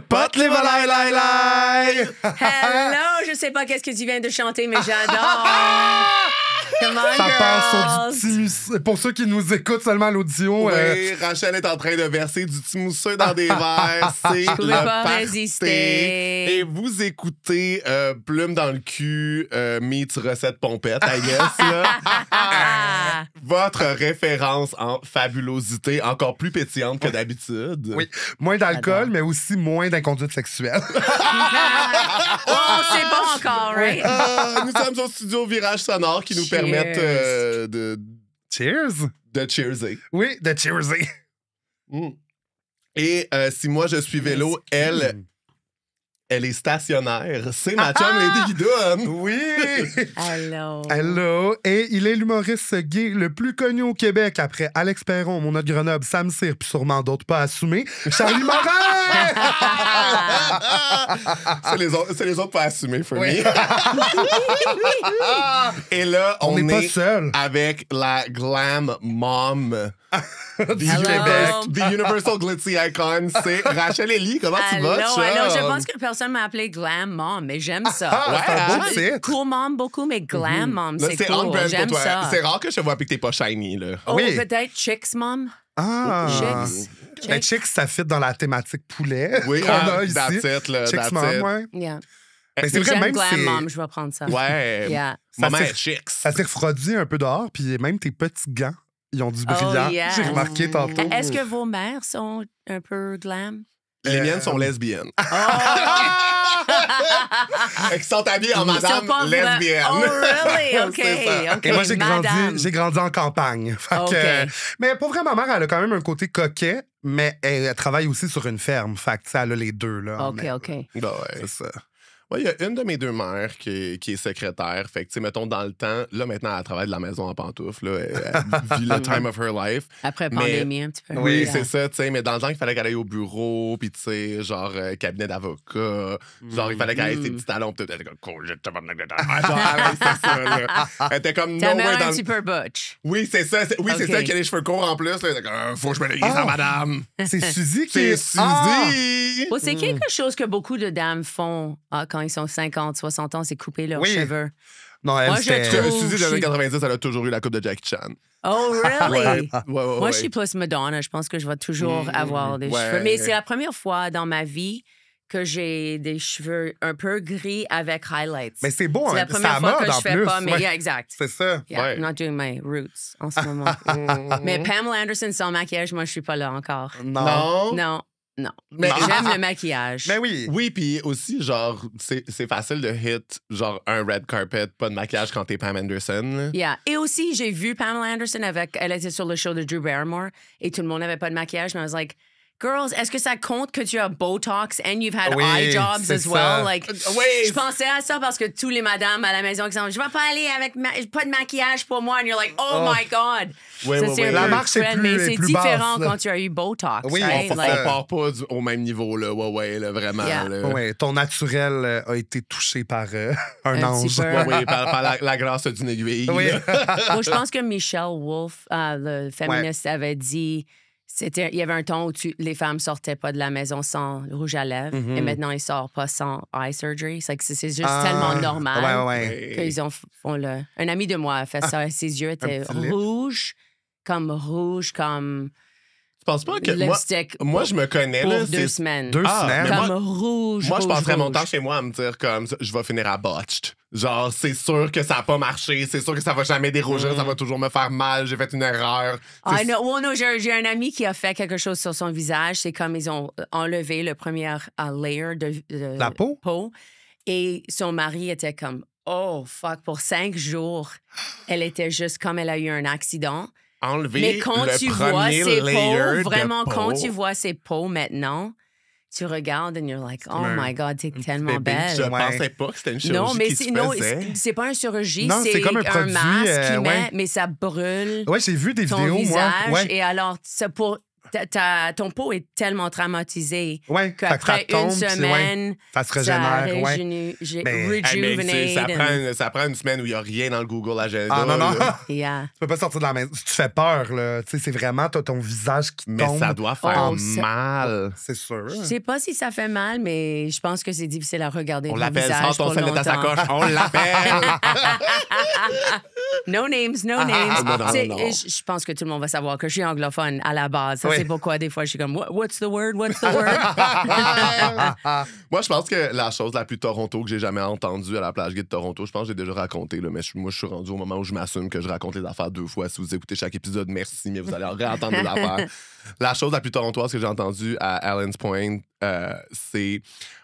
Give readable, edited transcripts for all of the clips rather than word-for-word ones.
Pot, les volailles, laï, laï! Hello, je sais pas qu'est-ce que tu viens de chanter, mais j'adore. Come on, Ça passe girls. sur du petit pour ceux qui nous écoutent seulement à l'audio. Oui, Rachel est en train de verser du petit mousseux dans des verres. C'est Je pouvais le pas party. résister. Et vous écoutez Plume dans le cul, meets recette pompette, I guess. Là. Votre référence en fabulosité, encore plus pétillante que d'habitude. Oui, moins d'alcool, J'adore. mais aussi moins d'inconduite sexuelle. Oh, c'est bon encore, right? Nous sommes au studio Virage Sonore qui nous Cheers. permettent de Cheers! cheerser. Oui, de cheerser. Et si moi je suis vélo, elle est stationnaire. C'est ma chum Lady Guidon. Oui! Hello. Hello! Et il est l'humoriste gay le plus connu au Québec après Alex Perron, Mon Autre Grenoble, Sam Cyr, puis sûrement d'autres pas assumés. Charlie Morin! C'est les autres pas assumés, for Oui. me. Et là, On n'est pas seul. avec la glam mom du Hello. Québec, the Universal Glitzy Icon, c'est Rachel Ellie. Comment tu vas, chum? Allô, je pense que personne m'a appelé Glam Mom, mais j'aime ça. Ah, c'est un beau Ouais. titre. Cool Mom beaucoup, mais Glam Mom, Là, c'est on cool. brand J'aime pour toi. ça. C'est rare que je te vois et que t'es pas shiny, là. Oh, Oui. peut-être Chicks Mom. Ah! Chicks. Ben, Chicks, ça fit dans la thématique poulet Oui, qu'on a ici. that's it, là, Chicks that's Mom, it. ouais. Yeah. Mais c'est vrai, J'aime même Glam c'est... Mom, je vais prendre ça. Ouais. Yeah. Maman Ça, est chicks. Ça s'est refroidi un peu dehors, puis même tes petits gants, ils ont du brillant. Oh, yeah. J'ai remarqué tantôt. Est-ce que vos mères sont un peu glam? Les miennes sont lesbiennes. Oh! Elles sont habillées en Ils sont madame pas lesbienne. Oh, really? OK. C'est ça. OK, Et moi, madame. j'ai grandi en campagne. Fait OK. mais pour vrai, ma mère, elle a quand même un côté coquet, mais elle travaille aussi sur une ferme. Fait que, tu sais, elle a les deux. Là, OK, OK. Ben ouais. C'est ça. Ouais, il y a une de mes deux mères qui est secrétaire. Fait que, tu sais, mettons, dans le temps, là, maintenant, elle travaille de la maison en pantoufles. Là, elle vit le time of her life. Après Mais- pandémie, un petit peu. Oui, Yeah. c'est ça, tu sais. Mais dans le temps, il fallait qu'elle aille au bureau, puis, tu sais, genre, cabinet d'avocat. Genre, il fallait qu'elle ait ses petits talons, puis elle était comme, cool, je te genre, c'est ça, là. Elle était comme, Ta nowhere mère dans un petit peu butch. Oui, c'est ça. Oui, c'est Ok. ça qui a les cheveux courts en plus. Là. Elle était comme, faut que je me déguise en madame. C'est Suzy qui C'est est... Suzy. Ah! Bon, c'est quelque chose que beaucoup de dames font quand ils sont 50, 60 ans, c'est couper leurs Oui. cheveux. Non, elle, Moi, je c'était... trouve- Suzy, des je années suis- 90, elle a toujours eu la coupe de Jackie Chan. Oh, really? Moi, je suis ouais. plus Madonna. Je pense que je vais toujours avoir des ouais. cheveux. Mais c'est la première fois dans ma vie que j'ai des cheveux un peu gris avec highlights. Mais c'est beau, C'est la hein? première Ça fois mode que en je fais plus. pas, mais ouais. yeah, exact. C'est ça. Yeah, Ouais. I'm not doing my roots en ce moment. Mais Pamela Anderson sans maquillage, moi, je suis pas là encore. Non. Non. Non. Mais J'aime le maquillage. Mais oui. Oui, puis aussi, genre, c'est facile de hit, genre, un red carpet, pas de maquillage quand t'es Pam Anderson. Yeah. Et aussi, j'ai vu Pamela Anderson elle était sur le show de Drew Barrymore et tout le monde n'avait pas de maquillage. Mais I was like, girls, est-ce que ça compte que tu as Botox and you've had Oui, eye jobs c'est as well? ça. Like, Oui. je pensais à ça parce que tous les madames à la maison qui sont, je vais pas aller avec pas de maquillage pour moi. And you're like, oh my God. Oui, Ça, oui, c'est oui. un La peu marche est cruel, plus- mais est c'est plus différent basse, là. quand tu as eu Botox. Oui, right? on On Like, part pas au même niveau, là. Ouais, là, vraiment. Yeah. Là. Ouais, ton naturel a été touché par un Un ange. petit peu. Ouais, oui, par la grâce d'une aiguille. Oui. là. bon, je pense que Michelle Wolf, le féministe, avait dit il y avait un temps où les femmes sortaient pas de la maison sans rouge à lèvres Mhm. et maintenant ils sortent pas sans eye surgery. C'est juste Ah, tellement normal Ouais, ouais. qu'ils font le. Un ami de moi a fait ça. Ses yeux étaient petit lip. rouges comme Je pense pas que. lipstick. Moi, je me connais, pour là. 2 semaines. 2 Ah, semaines. mais Comme moi- rouge. Moi, je rouge, passerais mon rouge. temps chez moi à me dire comme je vais finir à botched. Genre, c'est sûr que ça n'a pas marché, c'est sûr que ça va jamais dérougir, ça va toujours me faire mal, j'ai fait une erreur. Ah, non, oh, non, j'ai un ami qui a fait quelque chose sur son visage. C'est comme ils ont enlevé le premier layer de La peau? Et son mari était comme, oh, fuck, pour 5 jours, elle était juste comme elle a eu un accident. Enlever Mais quand le tu vois premier ses layer peaux, vraiment, de peau. quand tu vois ses peaux maintenant, tu regardes and you're like, oh my God, t'es tellement bébé. belle. Je Ouais. pensais pas que c'était une chirurgie Non, mais qui se faisait. c'est pas une chirurgie, Non, c'est comme un produit, masque qu'il met, ouais. mais ça brûle Ouais, j'ai vu des ton vidéos, visage. moi. Ouais. Et alors, ça pour ton peau est tellement traumatisée Ouais, qu'après tombe, une puis semaine, ça se régénère. Ouais. Hey, mais rejuvenate. ça prend une semaine où il n'y a rien dans le Google Agenda. Ah non, non. là. Yeah. Tu peux pas sortir de la maison. Tu te fais peur, là. Tu sais, c'est vraiment ton visage qui Mais tombe. ça doit faire Oh, ça- mal. C'est sûr. Je sais pas si ça fait mal, mais je pense que c'est difficile à regarder On le l'appelle visage sans ton pour sel de ta longtemps. sacoche. On l'appelle. No names, no names. non, non, C'est- non. Je pense que tout le monde va savoir que je suis anglophone à la base. Ça, Oui. c'est pourquoi des fois je suis comme, what's the word? What's the word? Moi, je pense que la chose la plus Toronto que j'ai jamais entendue à la plage gay de Toronto, je pense que j'ai déjà raconté, là, mais moi, je suis rendu au moment où je m'assume que je raconte les affaires 2 fois. Si vous écoutez chaque épisode, merci, mais vous allez réentendre des affaires. La chose la plus torontoise que j'ai entendue à Allen's Point, c'est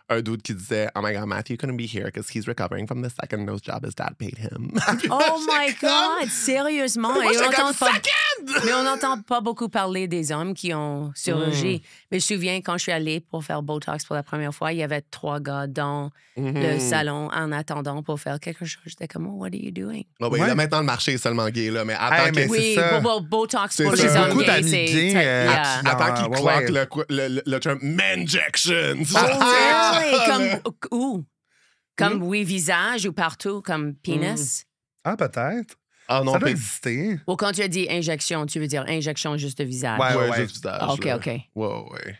un dude qui disait Oh my God, Matthew couldn't be here because he's recovering from the second nose job his dad paid him. Oh my God! Sérieusement? Moi, Et j'étais on comme, entend pas- mais on n'entend pas beaucoup parler des hommes qui ont chirurgie. Mais je me souviens, quand je suis allée pour faire Botox pour la première fois, il y avait 3 gars dans le salon en attendant pour faire quelque chose. J'étais comme, what are you doing? Oh, oui, Ouais. là, maintenant, le marché est seulement gay, là, mais attends Hey, mais que- c'est Oui, ça. Botox C'est pour ça. les J'ai hommes beaucoup gays, d'amis c'est... gays, yeah. attends qu'il ouais. cloque le terme manjection. Oh, really? Comme où? Comme oui, visage ou partout, comme pénis? Ah, peut-être. Ah non, Ça doit pas- exister. Ou quand tu as dit injection, tu veux dire injection juste de visage? Ouais, Ouais, ouais. juste visage. Ah, OK, là. OK. Ouais, ouais.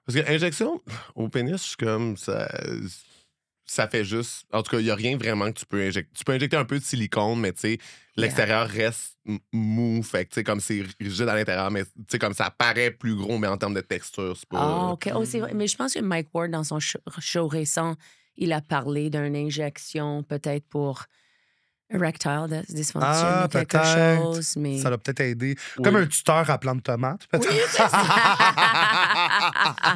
Parce que injection au pénis, je suis comme ça fait juste. En tout cas, il n'y a rien vraiment que tu peux injecter. Tu peux injecter un peu de silicone, mais tu sais, l'extérieur reste mou. Fait que tu sais, comme c'est rigide à l'intérieur, mais tu sais, comme ça paraît plus gros, mais en termes de texture, c'est pas. Ah, OK. Oh, c'est vrai. Mais je pense que Mike Ward, dans son show récent, il a parlé d'une injection peut-être pour erectile dysfunction Ah, ou quelque peut-être. chose. Mais... Ça l'a peut-être aidé. Oui. Comme un tuteur à plante de tomate, peut-être.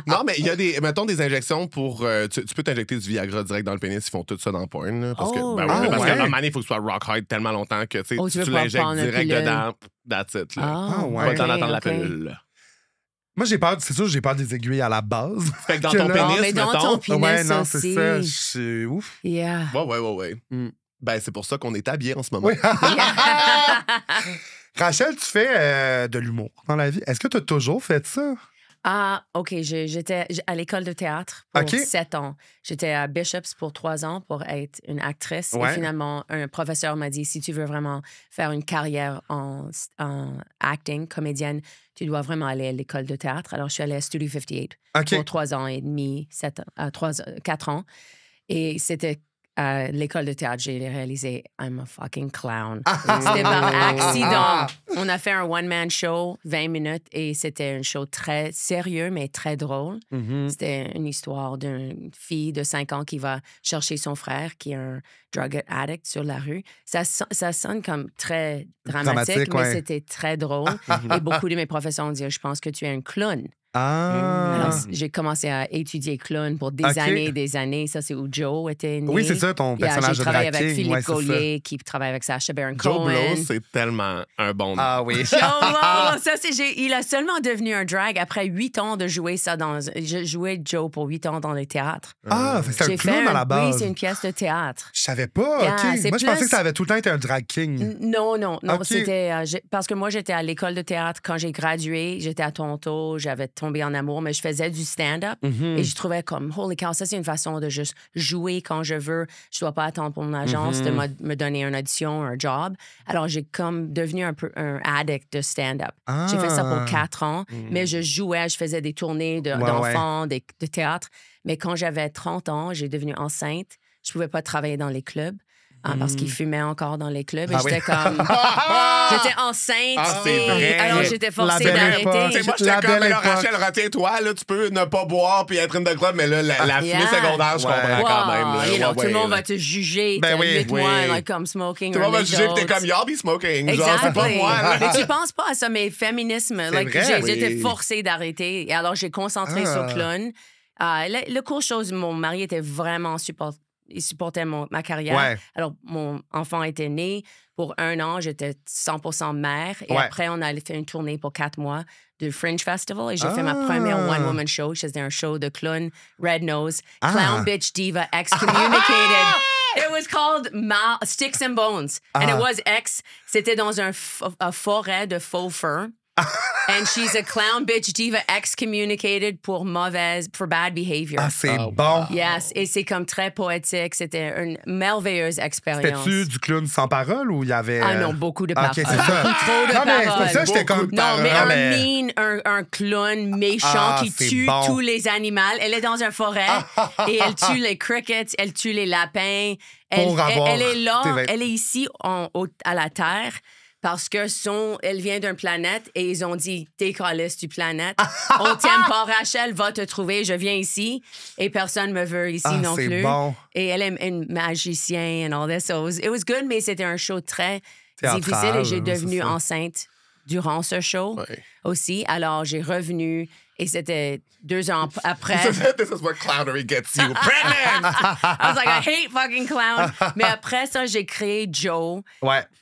Non, mais il y a mettons des injections pour. Tu peux t'injecter du Viagra direct dans le pénis, ils font tout ça dans le porn. Là, parce que, Oh, ben, ah, parce ouais. que normalement, il faut que ce soit rock hard tellement longtemps que tu sais, Oh, tu si veux tu pas l'injectes prendre une direct pilule. dedans, that's it. Là. Ah, ouais. Pas le temps OK, d'attendre la OK. pilule. Moi, j'ai peur, c'est sûr, j'ai peur des aiguilles à la base. Fait que dans Que ton là- pénis, Oh, mais dans mettons. ton pénis ouais, non, aussi. c'est ça. Je suis ouf. Yeah. Ouais. Mm. Ben, c'est pour ça qu'on est habillés en ce moment. Oui. Rachel, tu fais de l'humour dans la vie. Est-ce que tu as toujours fait ça? Ah, OK. J'étais à l'école de théâtre pour OK. 7 ans. J'étais à Bishops pour 3 ans pour être une actrice. Ouais. Et finalement, un professeur m'a dit, si tu veux vraiment faire une carrière en acting, comédienne, tu dois vraiment aller à l'école de théâtre. Alors, je suis allée à Studio 58 OK. pour 3 ans et demi, 4 ans. Et c'était à l'école de théâtre, j'ai réalisé I'm a fucking clown. C'était par accident. On a fait un one-man show, 20 minutes, et c'était un show très sérieux, mais très drôle. Mhm. C'était une histoire d'une fille de 5 ans qui va chercher son frère, qui est un drug addict sur la rue. Ça sonne comme très dramatique, mais ouais. c'était très drôle. Et beaucoup de mes professeurs ont dit, je pense que tu es un clown. Ah. Alors, j'ai commencé à étudier clown pour des OK. années et des années. Ça, c'est où Joe était né. Oui, c'est ça, ton personnage J'ai de travaillé drag avec king. Philippe Ouais, c'est ça. Gaulier, qui travaille avec Sacha Baron Joe Cohen. Blow, c'est tellement un bon nom. Ah oui. Oh, wow, ça, il a seulement devenu un drag après 8 ans de jouer ça dans... Je jouais Joe pour 8 ans dans le théâtre. Ah, c'est un J'ai clown fait à la base. Oui, c'est une pièce de théâtre. Je savais pas, Yeah, OK. c'est Moi, je pensais plus- que ça avait tout le temps été un drag king. Non. OK. C'était... parce que moi, j'étais à l'école de théâtre. Quand j'ai gradué, j'étais à Toronto. J'avais tombé en amour, mais je faisais du stand-up. Mhm. Et je trouvais comme, holy cow, ça, c'est une façon de juste jouer quand je veux. Je dois pas attendre pour mon agence de me donner une audition, un job. Alors, j'ai comme devenu un peu un addict de stand-up. Ah. J'ai fait ça pour 4 ans, mais je jouais, je faisais des tournées d'enfants, de théâtre. Mais quand j'avais 30 ans, j'ai devenu enceinte. Je pouvais pas travailler dans les clubs. Parce qu'ils fumaient encore dans les clubs. Et Ah oui. j'étais comme... J'étais enceinte. Ah, c'est et vrai. alors, j'étais forcée La belle d'arrêter. époque. Tu sais, moi, La j'étais comme, belle là, époque. Rachel, retiens-toi, là, tu peux ne pas boire puis être une de club, mais là, la fumée Yeah. secondaire, je comprends Ouais. quand même. Là. You know, Ouais, tout le monde là. va te juger. Ben oui. Admit-moi, Oui. like, comme smoking. Tout le or monde va te juger que t'es jokes. comme y'all be smoking. Genre, c'est pas Exactly. moi, là. Mais tu penses pas à ça, mais féminisme, like, vrai, j'étais oui. forcée d'arrêter. Et alors, j'ai concentré sur clown. Le cool chose, mon mari était vraiment il supportait ma carrière. Ouais. Alors, mon enfant était né. Pour 1 an, j'étais 100% mère. Et Ouais. après, on a fait une tournée pour 4 mois du Fringe Festival. Et j'ai fait ma première one-woman show. C'était un show de clown, Red Nose, Clown Bitch Diva Excommunicated. It was called Sticks and Bones. And it was X. C'était dans une forêt de faux fur. And she's a clown bitch diva excommunicated pour bad behavior. Ah, c'est bon. Yes, et c'est comme très poétique. C'était une merveilleuse expérience. C'était-tu du clown sans parole ou il y avait... Ah non, beaucoup de paroles. OK, c'est ça. Trop de Non, mais c'est paroles. pour ça que j'étais comme... Non, mais Non, un clown méchant Ah, qui c'est tue bon. tous les animaux. Elle est dans une forêt et elle tue les crickets, elle tue les lapins. Elle est là, elle est ici à la Terre parce que elle vient d'une planète et ils ont dit « T'es caliste du planète. On t'aime pas, Rachel, va te trouver. Je viens ici et personne me veut ici non c'est plus. Bon. Et elle est une magicienne and all this. So it was good, mais c'était un show très Théâtral, difficile et j'ai hein, devenu c'est ça. enceinte durant ce show aussi. Alors, j'ai revenu et c'était 2 ans après. This is what clownery gets you pregnant! I was like, I hate fucking clown. Mais après ça, j'ai créé Joe,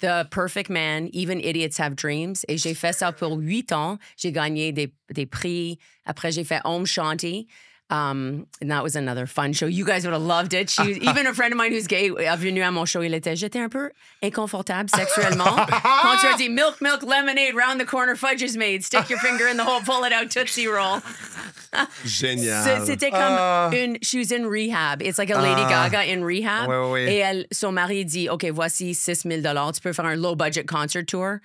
The Perfect Man, Even Idiots Have Dreams. Et j'ai fait ça pour 8 ans. J'ai gagné des prix. Après, j'ai fait Om Shanti. And that was another fun show. You guys would have loved it. Even a friend of mine who's gay est venu à mon show. J'étais un peu inconfortable sexuellement. Quand tu as dit milk, lemonade, round the corner, fudge is made. Stick your finger in the hole, pull it out, Tootsie Roll. Génial. C'était comme she was in rehab. It's like a Lady Gaga in rehab. Oui. Et son mari dit, OK, voici $6 000. Tu peux faire un low-budget concert tour.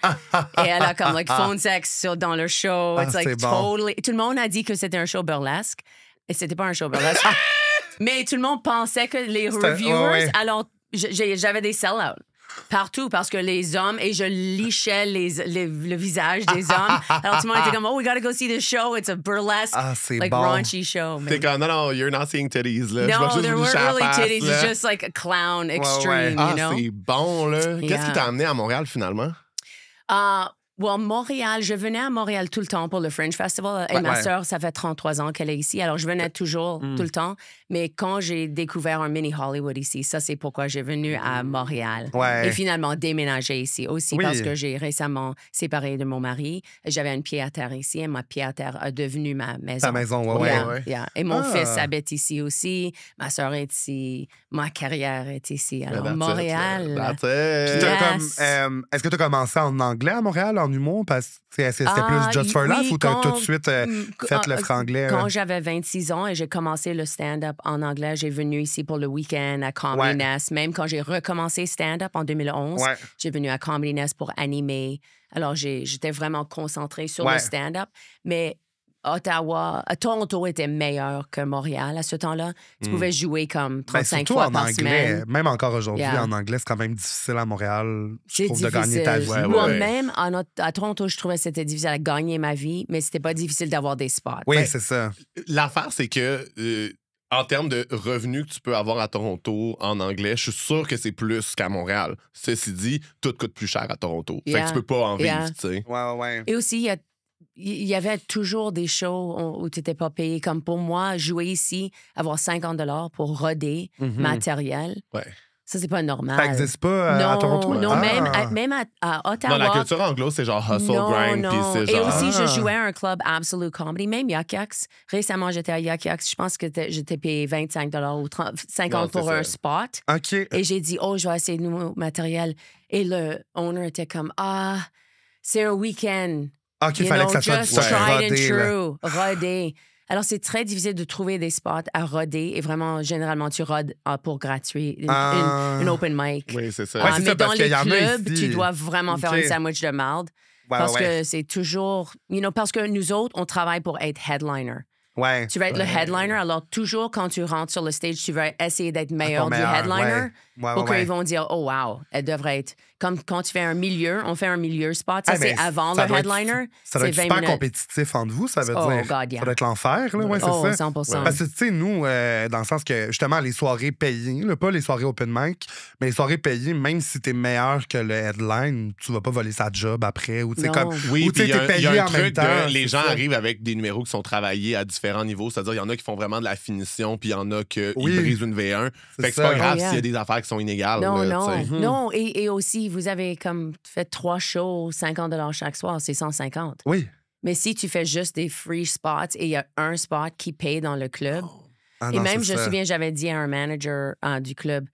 Et elle a comme phone sex dans le show. It's like totally... Tout le monde a dit que c'était un show burlesque. Et c'était pas un show burlesque. Mais tout le monde pensait que les reviewers... Alors, j'avais des sell-outs partout parce que les hommes, et je lichais le visage des hommes. Alors, tout le monde était comme, oh, we gotta go see this show. It's a burlesque, raunchy show. T'es comme, non, you're not seeing titties, là. No, there weren't really titties. It's just like a clown extreme, you know? C'est bon, là. Qu'est-ce qui t'a amené à Montréal, finalement? Montréal, je venais à Montréal tout le temps pour le Fringe Festival. Et ma sœur, ça fait 33 ans qu'elle est ici. Alors, je venais toujours, tout le temps. Mais quand j'ai découvert un mini Hollywood ici, ça, c'est pourquoi j'ai venu à Montréal. Et finalement, déménager ici. Aussi parce que j'ai récemment séparé de mon mari. J'avais un pied-à-terre ici et ma pied-à-terre est devenue ma maison. Ta maison, Et mon fils habite ici aussi. Ma sœur est ici. Ma carrière est ici. Alors, Montréal. Est-ce que tu as commencé en anglais à Montréal, en humour? Parce que c'était plus Just for Laugh ou tu as tout de suite fait le franglais? Quand j'avais 26 ans et j'ai commencé le stand-up en anglais, j'ai venu ici pour le week-end à Comedy Nest. Même quand j'ai recommencé stand-up en 2011, j'ai venu à Comedy Nest pour animer. Alors, j'étais vraiment concentrée sur le stand-up. Mais Toronto était meilleur que Montréal à ce temps-là. Tu pouvais jouer comme 35 fois par semaine. Même encore aujourd'hui, en anglais, c'est quand même difficile à Montréal, je trouve, de gagner ta vie. Moi-même, à Toronto, je trouvais que c'était difficile à gagner ma vie, mais c'était pas difficile d'avoir des spots. Oui, c'est ça. L'affaire, c'est que... en termes de revenus que tu peux avoir à Toronto en anglais, je suis sûr que c'est plus qu'à Montréal. Ceci dit, tout coûte plus cher à Toronto. Fait que tu peux pas en vivre, tu sais. Et aussi, il y avait toujours des shows où tu n'étais pas payé. Comme pour moi, jouer ici, avoir $50 pour roder matériel. Ça, c'est pas normal. Ça n'existe pas à Toronto? Non, même à Ottawa. Non, la culture anglo, c'est genre hustle, grind, puis c'est genre... Et aussi, je jouais à un club Absolute Comedy, même Yuck Yucks. Récemment, j'étais à Yuck Yucks. Je pense que j'étais payé $25 ou 50 pour un spot. OK. Et j'ai dit, je vais essayer de nouveau matériel. Et le owner était comme, c'est un week-end. OK, il fallait que ça soit just tried and true. Rodé. Alors, c'est très difficile de trouver des spots à roder et vraiment, généralement, tu rodes pour gratuit, une open mic. Oui, c'est ça. Mais dans les clubs, tu dois vraiment faire un sandwich de marde parce que c'est toujours... parce que nous autres, on travaille pour être headliner. Tu vas être le headliner, alors toujours quand tu rentres sur le stage, tu vas essayer d'être meilleur du headliner pour qu'ils vont dire, oh wow, elle devrait être... Comme quand tu fais un milieu, on fait un milieu spot, ça c'est avant le headliner. Ça doit être super compétitif entre vous, ça veut dire. Ça doit être l'enfer, là, c'est ça. 100%. Parce que, tu sais, nous, dans le sens que, justement, les soirées payées, là, pas les soirées open mic, mais les soirées payées, même si t'es meilleur que le headline, tu vas pas voler sa job après, ou tu sais, comme... Oui, puis il y a un en même truc temps, les gens arrivent avec des numéros qui sont travaillés à différents niveaux, c'est-à-dire il y en a qui font vraiment de la finition, puis il y en a qui brisent une V1. Fait que c'est pas grave s'il y a des affaires qui sont inégales. Non, et aussi, vous avez comme fait 3 shows, $50 chaque soir, c'est 150. Oui. Mais si tu fais juste des free spots et il y a un spot qui paye dans le club, et même, je me souviens, j'avais dit à un manager du club,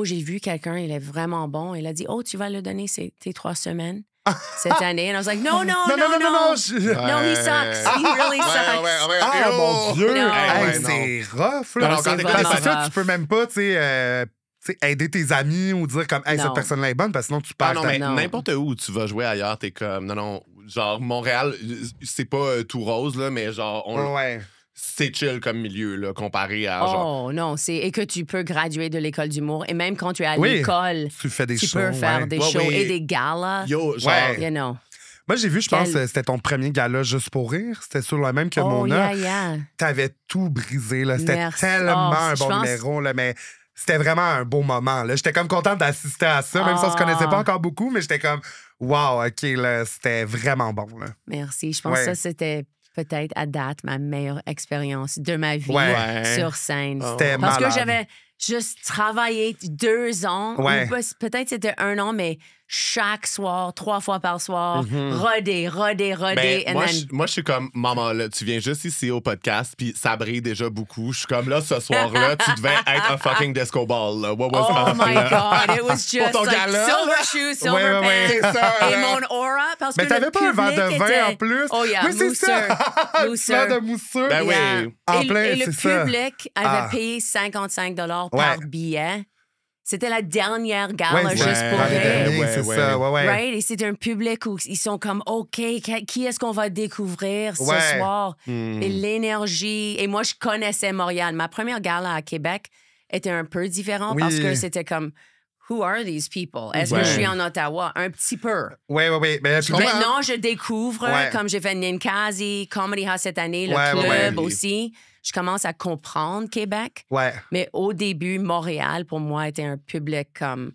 j'ai vu quelqu'un, il est vraiment bon. Il a dit, tu vas le donner tes 3 semaines. cette année. And I was like, no. Non. No, he sucks. He really sucks. Ah, mon Dieu! Non. Hey, non. c'est rough, là. Non, c'est quand t'es vraiment C'est ça, rough. tu peux même pas, tu sais, aider tes amis ou dire comme, hey, Non. cette personne-là est bonne, parce que sinon, tu Ah perds non, ta... mais Non. n'importe où tu vas jouer ailleurs, t'es comme, non, genre, Montréal, c'est pas tout rose, là, mais genre, Ouais. c'est chill comme milieu, là, comparé à, genre... Oh non, et que tu peux graduer de l'école d'humour. Et même quand tu es à Oui. l'école, Tu fais des tu shows, peux faire ouais. des Ouais, shows oui. et des galas. Yo, genre... Ouais. You know. Moi, j'ai vu, je pense, Quel- c'était ton premier gala Juste pour rire. C'était sur le même que Oh, Mona. yeah. T'avais tout brisé, là. C'était Merci. tellement Oh, un je bon pense- numéro, là, mais c'était vraiment un beau moment, là. J'étais comme contente d'assister à ça, même si on se connaissait pas encore beaucoup, mais j'étais comme, wow, OK, là, c'était vraiment bon, là. Merci. Je pense Ouais. que ça, c'était peut-être à date ma meilleure expérience de ma vie Ouais. sur scène. Oh. C'était Parce malade. que j'avais juste travaillé 2 ans, Ouais. ou peut-être c'était 1 an, mais chaque soir, 3 fois par soir, rodé. Ben, and moi, then- moi, je suis comme, maman, là, tu viens juste ici au podcast, puis ça brille déjà beaucoup. Je suis comme, là, ce soir-là, tu devais être un fucking disco ball, là. What was Oh up, my là? God, it was just ton like gala, silver là? shoes, silver Ouais, ouais, pants. c'est ça, Et là. mon aura, parce Mais que t'avais le pas un verre de public vin était... en plus? Oh yeah, Oui, c'est mousseux. ça. Un petit Mousseux. verre de mousseux. Ben oui. Yeah. En Et, plein, et le c'est ça. public avait Ah. payé 55 par Ouais. billet. C'était la dernière gala Ouais, juste c'est pour l'année rire. dernière, Ouais, c'est ouais. ça. Ouais. Right? Et c'est un public où ils sont comme, OK, qui est-ce qu'on va découvrir ce Ouais. soir? Hmm. Et l'énergie. Et moi, je connaissais Montréal. Ma première gala à Québec était un peu différente Oui. parce que c'était comme, who are these people? Est-ce Ouais. que je suis en Ottawa? Un petit peu. Ouais. Mais le public- Maintenant, je découvre, Ouais. comme j'ai fait Ninkasi, Comedy House cette année, le Ouais, club ouais. aussi. Je commence à comprendre Québec. Ouais. Mais au début, Montréal, pour moi, était un public comme...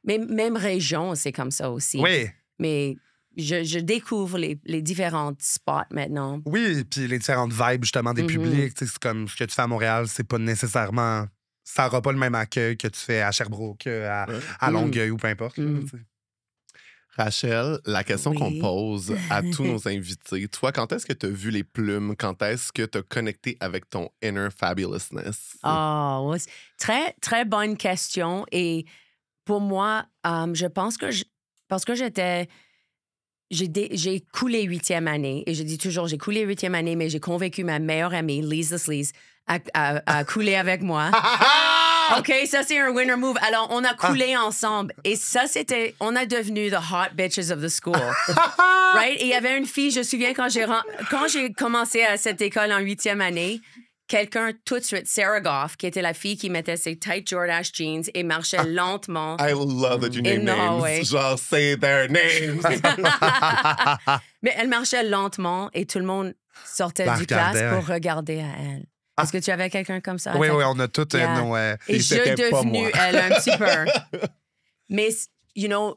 Même région, c'est comme ça aussi. Oui. Mais je découvre les différents spots maintenant. Oui, puis les différentes vibes, justement, des Mhm. publics. Tu sais, c'est comme ce que tu fais à Montréal, c'est pas nécessairement. Ça n'aura pas le même accueil que tu fais à Sherbrooke, à Longueuil ou peu importe. là, Mhm. tu sais. Rachel, la question qu'on Oui. pose à tous nos invités, toi, quand est-ce que tu as vu les plumes? Quand est-ce que tu as connecté avec ton inner fabulousness? Oh, ouais, très, très bonne question. Et pour moi, je pense que parce que j'ai coulé 8e année, et je dis toujours, j'ai coulé 8e année, mais j'ai convaincu ma meilleure amie, Lisa Sleaze, à couler avec moi. OK, ça, c'est un winner move. Alors, on a coulé ensemble. Et ça, on a devenu the hot bitches of the school. Right? Et il y avait une fille, je me souviens, quand j'ai commencé à cette école en 8e année, quelqu'un tout de suite, Sarah Goff, qui était la fille qui mettait ses tight Jordache jeans et marchait lentement. I love that you name In names. Norway. Genre, say their names. Mais elle marchait lentement et tout le monde sortait La du classe regardait, pour regarder à elle. Est-ce que tu avais quelqu'un comme ça? Oui, on a tous Yeah. nos. Et Et je c'était pas devenue moi. elle un petit peu. Mais, you know,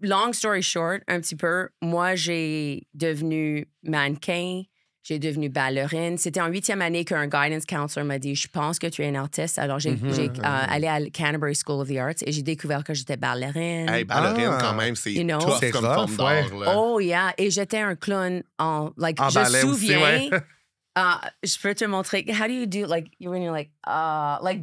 long story short, un petit peu, moi, j'ai devenu mannequin, j'ai devenu ballerine. C'était en 8e année qu'un guidance counselor m'a dit, je pense que tu es une artiste. Alors, j'ai allé à Canterbury School of the Arts et j'ai découvert que j'étais ballerine. Hey, ballerine, Ah. quand même, c'est You know. tough C'est comme rough, forme d'art. ouais. là. Oh, yeah. Et j'étais un clown en En je ballet me aussi, souviens. ouais. Je peux te montrer. How do you do when you're like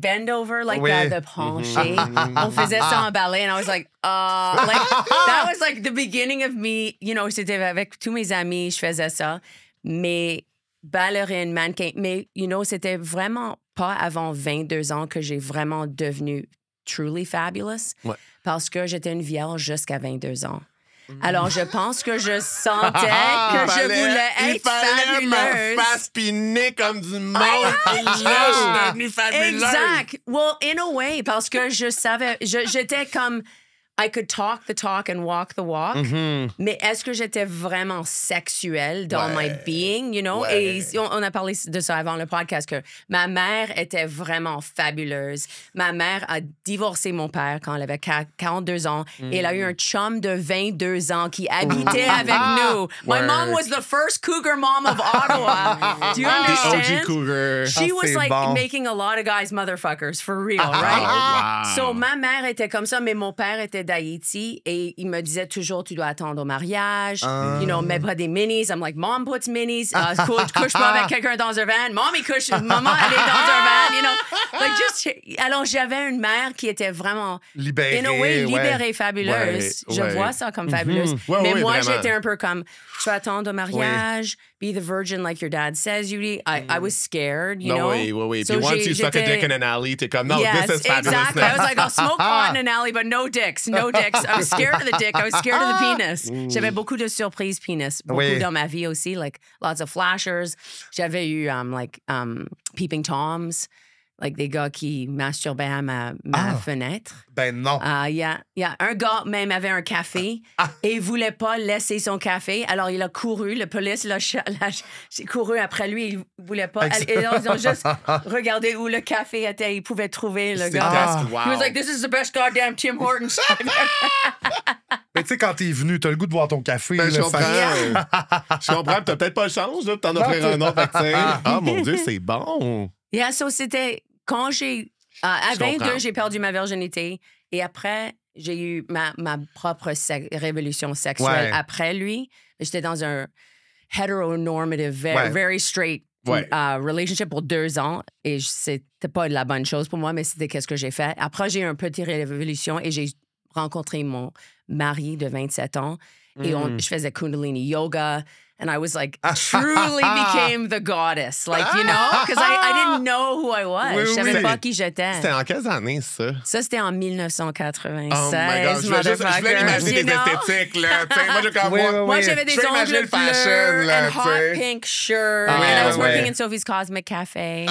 bend over like Oui. that, the penché? On faisait ça en ballet, and I was like that was like the beginning of me. You know, c'était avec tous mes amis, je faisais ça. Mais ballerine, mannequin. Mais you know, c'était vraiment pas avant 22 ans que j'ai vraiment devenu truly fabulous. Ouais. Parce que j'étais une vierge jusqu'à 22 ans. Alors, je pense que je sentais que je voulais être Il fallait me fabuleuse. faire spinner comme du monde. Et là, je suis devenue fabuleuse. Exact. Well, in a way, parce que je savais, j'étais comme, I could talk the talk and walk the walk. Mais est-ce que j'étais vraiment sexuelle dans Ouais. my being, you know? Ouais. Et on a parlé de ça avant le podcast, que ma mère était vraiment fabuleuse. Ma mère a divorcé mon père quand elle avait 42 ans. Et elle a eu un chum de 22 ans qui habitait avec nous. My Word. mom was the first cougar mom of Ottawa. Do you The understand? OG Cougar. She was c'est like bon. making a lot of guys motherfuckers, for real, right? wow. So, ma mère était comme ça, mais mon père était d'Haïti et il me disait toujours, tu dois attendre au mariage. You know, mets pas des minis. I'm like, Mom puts minis. Couche pas avec quelqu'un dans un van. Maman, elle est dans un van. You know, like just... Alors, j'avais une mère qui était vraiment... Libérée. In a way, libérée, fabuleuse. Je vois ça comme fabuleuse. Mais moi, j'étais un peu comme, tu vas attendre au mariage, be the virgin like your dad says, Yuri. I was scared, you know? Oui. So Puis once you suck a dick in an alley, t'es comme, no, yes, this is fabulous. Exactly. I was like, I'll smoke pot in an alley, but no dicks. I was scared of the dick. I was scared of the penis. J'avais beaucoup de surprises penis. Beaucoup dans ma vie aussi, like lots of flashers. J'avais eu, peeping toms. Like des gars qui masturbaient à ma fenêtre. Ben non. Il y a un gars même avait un café et il voulait pas laisser son café. Alors il a couru, le police j'ai couru après lui, il voulait pas. Et ils ont juste regardé où le café était, ils pouvaient trouver le gars. Wow. He was like, this is the best goddamn Tim Hortons. Mais tu sais, quand t'es venu, t'as le goût de boire ton café. Ben, je comprends. Je comprends. T'as peut-être pas le chance de t'en offrir un autre. Ah, mon Dieu, c'est bon. Yeah, so c'était quand j'ai... à 22, j'ai perdu ma virginité. Et après, j'ai eu ma propre révolution sexuelle après lui. J'étais dans un heteronormative, very straight relationship pour 2 ans. Et c'était pas la bonne chose pour moi, mais c'était qu'est-ce que j'ai fait. Après, j'ai eu une petite révolution et j'ai rencontré mon mari de 27 ans. Et je faisais Kundalini yoga. And I was like, truly became the goddess. Like, you know? Because I didn't know who I was. Je savais pas qui j'étais. C'était en quelles années, ça? Ça, c'était en 1996. Oh my God. Je voulais imaginer des esthétiques, là. Moi, j'avais des ongles bleus and hot pink shirt. And I was working in Sophie's Cosmic Cafe.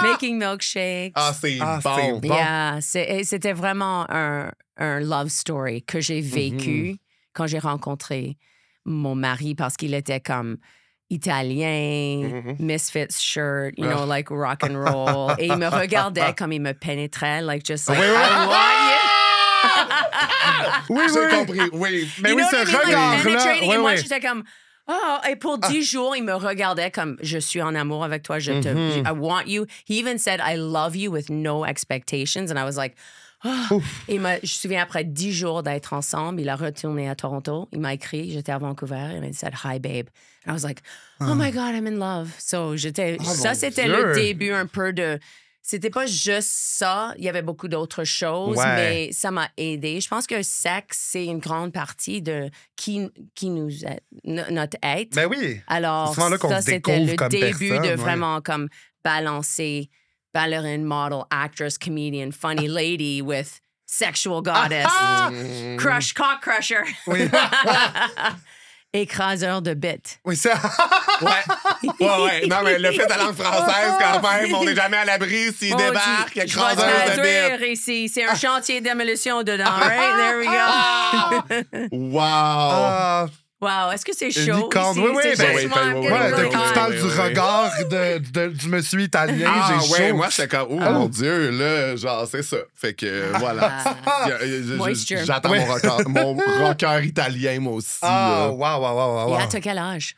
Making milkshakes. Ah, c'est bon. Yeah, c'était vraiment un love story que j'ai vécu quand j'ai rencontré mon mari parce qu'il était comme italien, Misfits shirt, you know, like rock and roll. Et il me regardait comme il me pénétrait, like just like, I want you. J'ai compris, oui. Mais oui, ce regard-là. Et moi, j'étais comme, et pour 10 jours, il me regardait comme, je suis en amour avec toi, I want you. He even said, I love you with no expectations. And I was like, et je me souviens, après 10 jours d'être ensemble, il a retourné à Toronto. Il m'a écrit, j'étais à Vancouver, et il said, hi, babe. And I was like, oh my God, I'm in love. So, c'était le début un peu de... C'était pas juste ça, il y avait beaucoup d'autres choses, mais ça m'a aidé. Je pense que le sexe, c'est une grande partie de qui nous est, notre être. Ben oui. Alors, ça, c'était le début de vraiment comme balancer ballerine, model, actress, comedian, funny lady with sexual goddess. Crush, cock crusher. Oui. Écraseur de bêtes. Oui, ça. Ouais. Non, mais le fait de la langue française, quand même, on n'est jamais à l'abri s'il débarque. Écraseur de bêtes. Ici. C'est un chantier de démolition dedans. Right? There we go. Wow. Wow, est-ce que c'est chaud? Oui, depuis que tu parles du regard du monsieur italien, j'ai chaud. Moi, j'étais comme, oh mon Dieu, là, genre, c'est ça. Fait que, voilà. J'attends mon rocker italien, moi aussi. Wow. Et t'as quel âge?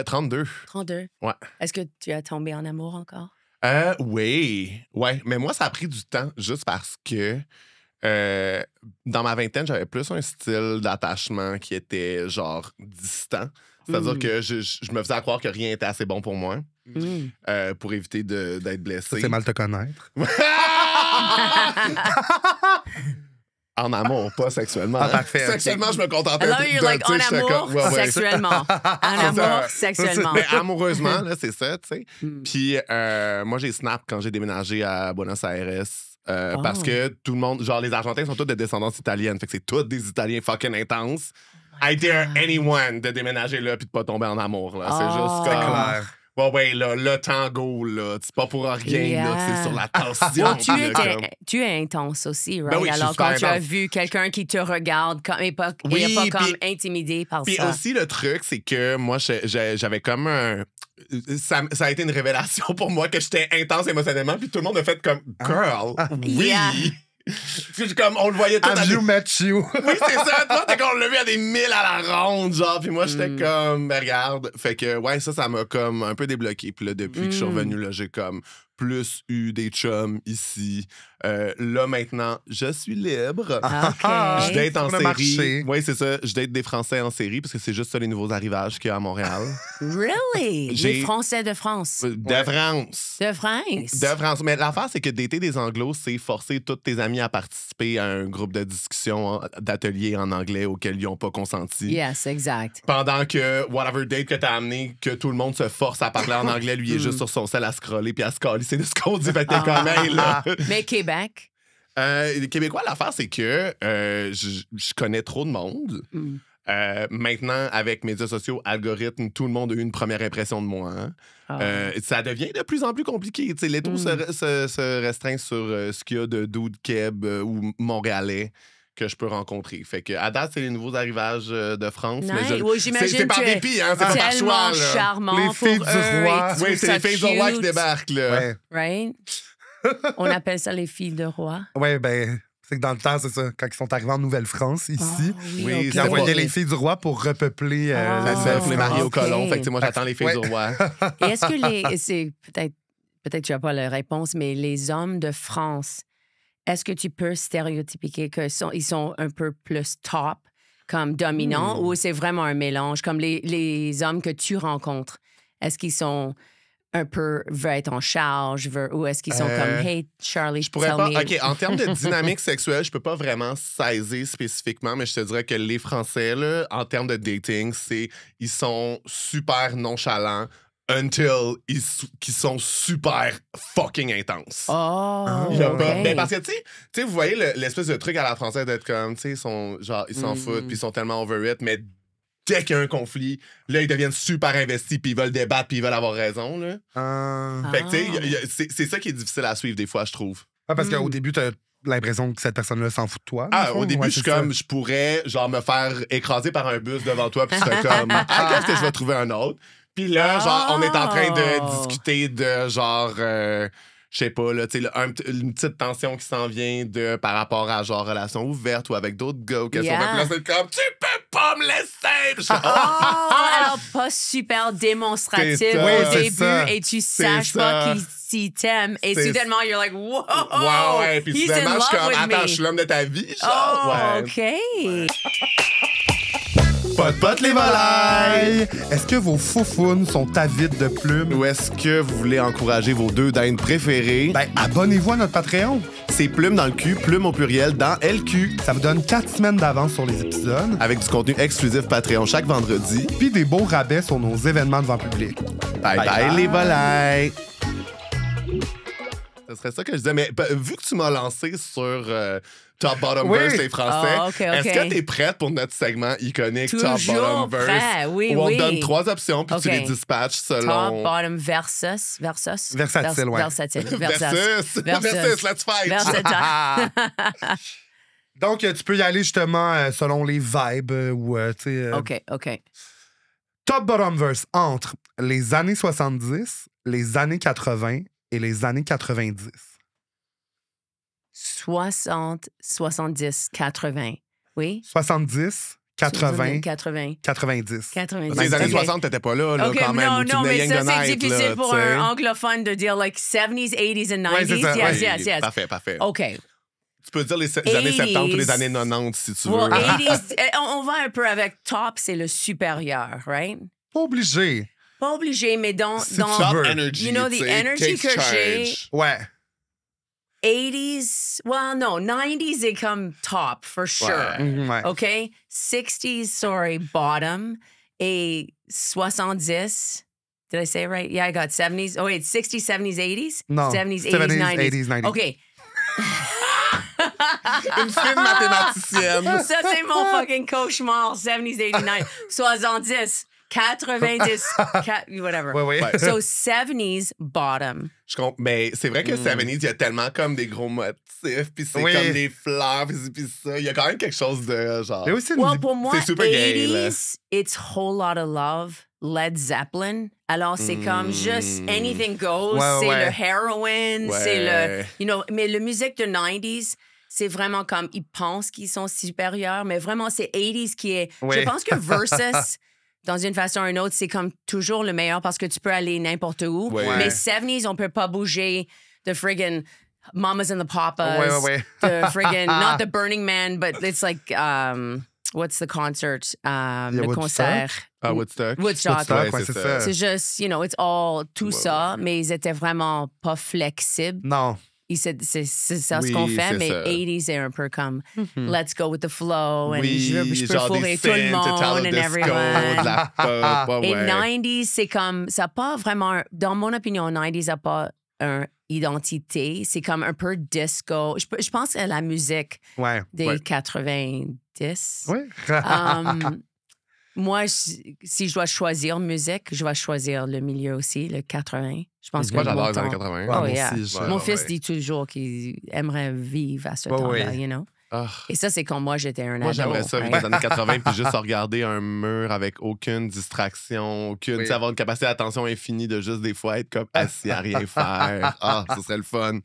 32. 32? Ouais. Est-ce que tu as tombé en amour encore? Oui. Ouais, mais moi, ça a pris du temps juste parce que dans ma vingtaine, j'avais plus un style d'attachement qui était genre distant. C'est-à-dire que je me faisais croire que rien était assez bon pour moi pour éviter d'être blessé. C'est mal te connaître. En amour, pas sexuellement. Parfait. Sexuellement, je me contentais Alors, you're like, en amour, sexuellement. En amour, sexuellement. Mais amoureusement, là, c'est ça, tu sais. Puis moi, j'ai snap quand j'ai déménagé à Buenos Aires. Parce que tout le monde, genre les Argentins sont tous de descendance italienne, fait que c'est tous des Italiens fucking intenses. I dare anyone de déménager là puis de pas tomber en amour là. C'est juste comme clair. Ouais, là, le tango, là, c'est pas pour rien, là, c'est sur la tension. Tu es intense aussi, right? Ben oui, alors, quand tu as vu quelqu'un qui te regarde et pas comme intimidé par ça. Puis aussi, le truc, c'est que moi, j'avais comme un... Ça a été une révélation pour moi que j'étais intense émotionnellement, puis tout le monde a fait comme « Girl, oui! Yeah. » Comme on le voyait tout Have you met you? Oui, c'est ça. Toi, t'es qu'on l'a vu à des 1000 à la ronde, genre. Puis moi, j'étais comme, ben, regarde. Fait que, ouais, ça m'a comme un peu débloqué. Puis là, depuis que je suis revenu, là, j'ai comme plus eu des chums ici. Là, maintenant, je suis libre. OK. Je date en Sur le série. marché. Oui, c'est ça. Je date des Français en série parce que c'est juste ça les nouveaux arrivages qu'il y a à Montréal. Really? J'ai- Les Français de France. De France. De France. De France. Mais l'affaire, c'est que dater des anglos, c'est forcer tous tes amis à participer à un groupe de discussion d'atelier en anglais auquel ils n'ont pas consenti. Yes, exact. Pendant que whatever date que t'as amené, que tout le monde se force à parler en anglais, lui il est juste sur son sel à scroller puis à se calisser de ce qu'on dit. Fait que t'es comme, hey, là. Mais Québec. Les Québécois, l'affaire, c'est que je connais trop de monde. Mm. Maintenant, avec médias sociaux, algorithmes, tout le monde a eu une première impression de moi. Hein. Ah. Ça devient de plus en plus compliqué. Tu sais, les taux se restreignent sur ce qu'il y a de dudes Québec ou Montréalais que je peux rencontrer. Fait que, à date, c'est les nouveaux arrivages de France. Nice. Mais Oui, j'imagine c'est par que tu es dépit, hein, c'est pas par choix. tellement Là. charmant Les pour filles du eux. roi. et tu Oui, c'est les trouves filles ça du roi qui cute, débarquent. Là. Ouais. Right? On appelle ça les filles de roi. Ouais, ben, c'est que dans le temps, c'est ça. Quand ils sont arrivés en Nouvelle-France, ici, Oui, ok. ils ils envoyaient pas- les filles du roi pour repeupler Ah. La la seule, les mariés au ok. colon. Fait que, tu sais, moi, j'attends les filles Ouais. du roi. Et est-ce que c'est peut-être tu n'as pas la réponse, mais les hommes de France, est-ce que tu peux stéréotypiquer qu'ils sont un peu plus top, comme dominants, ou c'est vraiment un mélange, comme les hommes que tu rencontres? Est-ce qu'ils sont un peu, veulent être en charge, ou est-ce qu'ils sont comme, hey, Charlie, Je pourrais tell pas. me. OK, en termes de dynamique sexuelle, je peux pas vraiment saisir spécifiquement, mais je te dirais que les Français, là, en termes de dating, ils sont super nonchalants until qu'ils sont super fucking intenses. Oh, Il y a pas- OK. Ben, parce que, tu sais, vous voyez l'espèce de truc à la française d'être comme, tu sais, ils s'en foutent, puis ils sont tellement over it, mais dès qu'il y a un conflit, là, ils deviennent super investis, puis ils veulent débattre, puis ils veulent avoir raison, là. Fait que, tu sais, c'est ça qui est difficile à suivre, des fois, je trouve. Parce qu'au début, t'as l'impression que cette personne-là s'en fout de toi. dans le fond. Au début, Ouais, je suis c'est ça. comme, je pourrais, genre, me faire écraser par un bus devant toi, puis tu fais comme, qu'est-ce que je vais trouver un autre? Puis là, genre, on est en train de discuter de, genre, je sais pas, là, tu sais, une petite tension qui s'en vient par rapport à, genre, relation ouverte ou avec d'autres gars ou quelque chose. Puis là, c'est comme, tu peux pas me laisser! Puis je fais, Alors, pas super démonstratif C'est ça. au Oui, c'est début ça. et tu saches pas ça. s'il t'aime. Et C'est- soudainement, you're like, wow, ouais, puis he's in finalement, je suis love comme, with attends, me. je suis l'homme de ta vie, Oh, genre, ouais. OK. Pot les volailles! Est-ce que vos foufounes sont avides de plumes? Ou est-ce que vous voulez encourager vos deux dindes préférées? Ben, abonnez-vous à notre Patreon. C'est Plume dans le cul, Plume au pluriel dans LQ. Ça vous donne 4 semaines d'avance sur les épisodes, Avec du contenu exclusif Patreon chaque vendredi. puis des beaux rabais sur nos événements devant public. Bye bye, bye. les volailles! Ce serait ça que je disais. Mais vu que tu m'as lancé sur Top Bottom Oui. Verse, les Français, Ah, ok, est-ce que tu es prête pour notre segment iconique Top Toujours Bottom Verse? prêt, oui, où on oui. te donne 3 options, puis tu Ok. les dispatches Top, selon... bottom, versus. Versatile, ouais. Versatile. Versus, let's fight! Versatile. Donc, tu peux y aller justement selon les vibes ou, tu sais... OK. Top Bottom Verse entre les années 70, les années 80 et les années 90. 60, 70, 80. Oui? 70, 80, 80. 90. 90. Dans les années OK. 60, t'étais pas là, OK, quand même. non, où tu non, venais mais rien ça, de c'est naître, difficile là, pour tu sais. un anglophone de dire, like, 70s, 80s and 90s. Ouais, c'est ça. Yes, yes. Parfait. OK. Tu peux dire les années 70 ou les années 90, si tu veux. Well, 80s, on va un peu avec top, c'est le supérieur, right? Pas obligé. Pas obligé, mais dans Top veux. energy, You know, tu the sais, energy takes que j'ai- charge. Ouais. 80s, well, no, 90s est comme top, for sure. Ouais. Ouais. OK? 60s, sorry, bottom. Et 70, did I say it right? Yeah, I got 70s. Oh, wait, 60s, 70s, 80s? Non. 70s, 80s, 70s, 90s. 80s, 90s. OK. Une fine mathématicienne. Ça, c'est mon fucking cauchemar. 70s, 80s, 90s. 70, 90, whatever. Ouais, ouais. Ouais. So, 70s, bottom. Je comprends. Mais c'est vrai que 70s, il y a tellement comme des gros motifs, puis c'est Oui. comme des fleurs, puis ça. Il y a quand même quelque chose de genre. Mais aussi, Well, pour moi, C'est super gay, là. 80s, it's Whole Lot of Love, Led Zeppelin. Alors, c'est comme juste anything goes. Ouais, c'est ouais. le heroin, Ouais. c'est le... You know, mais la musique de 90s, c'est vraiment comme... Ils pensent qu'ils sont supérieurs, mais vraiment, c'est 80s qui est... Ouais. Je pense que Versus, dans une façon ou une autre, c'est comme toujours le meilleur parce que tu peux aller n'importe où. Ouais. Mais 70s, on peut pas bouger de friggin' Mamas and the Papas. Ouais. The friggin' not the Burning Man, but it's like what's the concert? Le Woodstock? concert. Woodstock. Woodstock. Ouais, c'est ça. C'est juste, you know, it's all tout ça, mais ils étaient vraiment pas flexibles. Non. C'est ça ce Oui, qu'on fait, c'est mais ça. 80s, c'est un peu comme let's go with the flow, and Oui, je peux genre fourrer des tout le synths, monde Italo and disco, everyone. de la pop, Et ouais. 90s, c'est comme, ça n'a pas vraiment, dans mon opinion, 90s n'a pas une identité. C'est comme un peu disco. Je pense à la musique Ouais. des Ouais. 90. Oui. Moi, si je dois choisir musique, je vais choisir le milieu aussi, le 80. Je pense que Moi, j'adore mon les années temps- 80. Ouais, Oh, moi yeah. aussi, Ouais, Mon ouais, fils ouais. dit toujours qu'il aimerait vivre à ce Ouais, temps-là, ouais. you know? Ah. Et ça, c'est quand moi, j'étais un Moi, ado. j'aimerais ça vivre right? les années 80 puis juste regarder un mur avec aucune distraction, aucune. Oui. Tu sais, avoir une capacité d'attention infinie de juste des fois être comme assis à rien faire. Ah, ce serait le fun.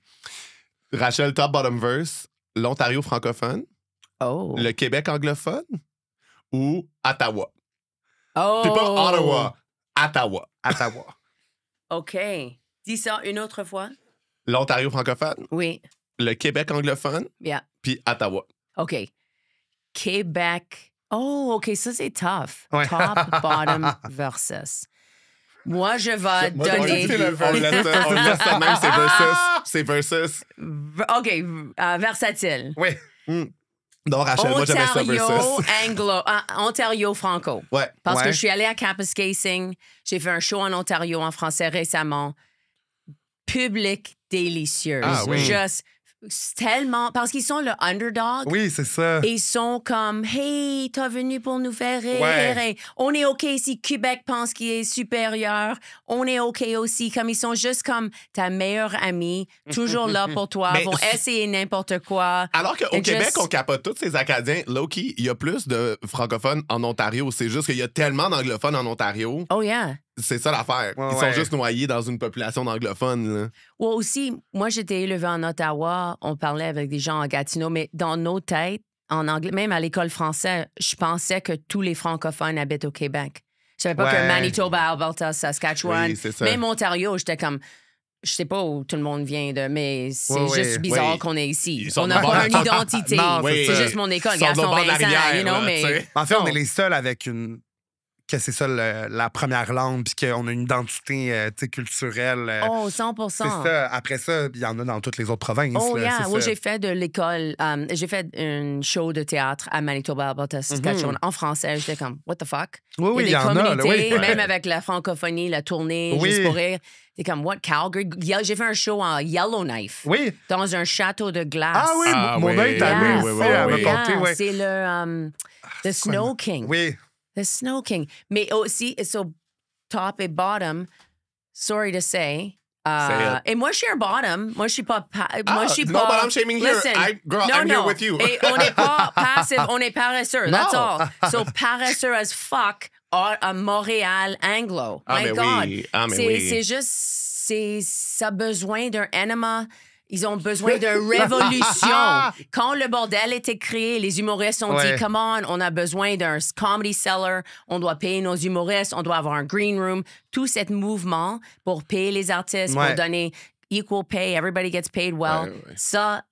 Rachel, top bottom verse, l'Ontario francophone, Oh. le Québec anglophone ou Ottawa? Oh. C'est pas Ottawa, Ottawa. Ottawa. OK. Dis ça une autre fois. L'Ontario francophone, Oui. le Québec anglophone, Yeah. puis Ottawa. OK. Québec. Oh, OK, ça, c'est tough. Ouais. Top, bottom versus. Moi, je vais donner... On laisse ça même, c'est versus. C'est versus. OK, versatile. Oui. Non, Rachel, moi, j'aimais ça Ontario, versus. Ontario franco. Ouais. Parce que Ouais. je suis allée à Kapuskasing. J'ai fait un show en Ontario en français récemment. Public délicieux. Ah oui. Juste tellement... Parce qu'ils sont le underdog. Oui, c'est ça. Et ils sont comme, hey, t'es venu pour nous faire rire. Ouais. On est OK si Québec pense qu'il est supérieur. On est OK aussi. Comme ils sont juste comme ta meilleure amie, toujours là pour toi, Mais vont essayer n'importe quoi. Alors qu'au And Québec, just- on capote tous ces Acadiens. Low-key, il y a plus de francophones en Ontario. C'est juste qu'il y a tellement d'anglophones en Ontario. Oh yeah. C'est ça l'affaire. Ouais, Ils ouais. sont juste noyés dans une population d'anglophones. là. Ou aussi, moi, j'étais élevée en Ottawa. On parlait avec des gens en Gatineau, mais dans nos têtes, en anglais, même à l'école française, je pensais que tous les francophones habitent au Québec. Je savais pas Ouais. que Manitoba, Alberta, Saskatchewan, Oui, c'est ça. même Ontario, j'étais comme... Je sais pas où tout le monde vient de, mais c'est Ouais, juste ouais. bizarre Oui. qu'on est ici. Ils sont On n'a de pas bord- une identité. Non, Oui, c'est juste mon école. ils sont de Gaston bord de la Vincent, rivière, you know, là, mais... tu sais. En fait, on Oh. est les seuls avec une. Que c'est ça la première langue, puis qu'on a une identité tu sais, culturelle. Oh, 100 c'est ça. Après ça, il y en a dans toutes les autres provinces. Oh, là, yeah. c'est Moi, ça. j'ai fait de l'école. J'ai fait un show de théâtre à Manitoba, Alberta, Saskatchewan, en français. J'étais comme, what the fuck? Oui, oui, il y a en des a. Là, communautés, oui. même avec la francophonie, la tournée, Oui. juste pour rire. T'es comme, what, Calgary? J'ai fait un show en Yellowknife, Oui. dans un château de glace. Ah oui, Ah mon oui. œil est allé Yeah. aussi. oui, Elle oui, m'a oui. porté, Yeah, ouais. c'est le The Snow King. Oui. The Snow King. Mais aussi, so top et bottom, sorry to say. Say it. Et moi, je suis un bottom. Moi, je suis pas. Moi, je suis no pas. bottom shaming here. Girl, I'm here with you. Et on n'est pas passif, on est paresseux. That's Non. all. So, paresseux as fuck à Montréal anglo. Ah, My mais God. oui. Ah, mais c'est, oui. c'est juste. Ça a besoin d'un enema. Ils ont besoin d'une révolution. Quand le bordel était créé, les humoristes ont Ouais. dit, come on, on a besoin d'un comedy cellar, on doit payer nos humoristes, on doit avoir un green room. Tout ce mouvement pour payer les artistes, Ouais. pour donner equal pay, everybody gets paid well. Ouais, ouais. Ça,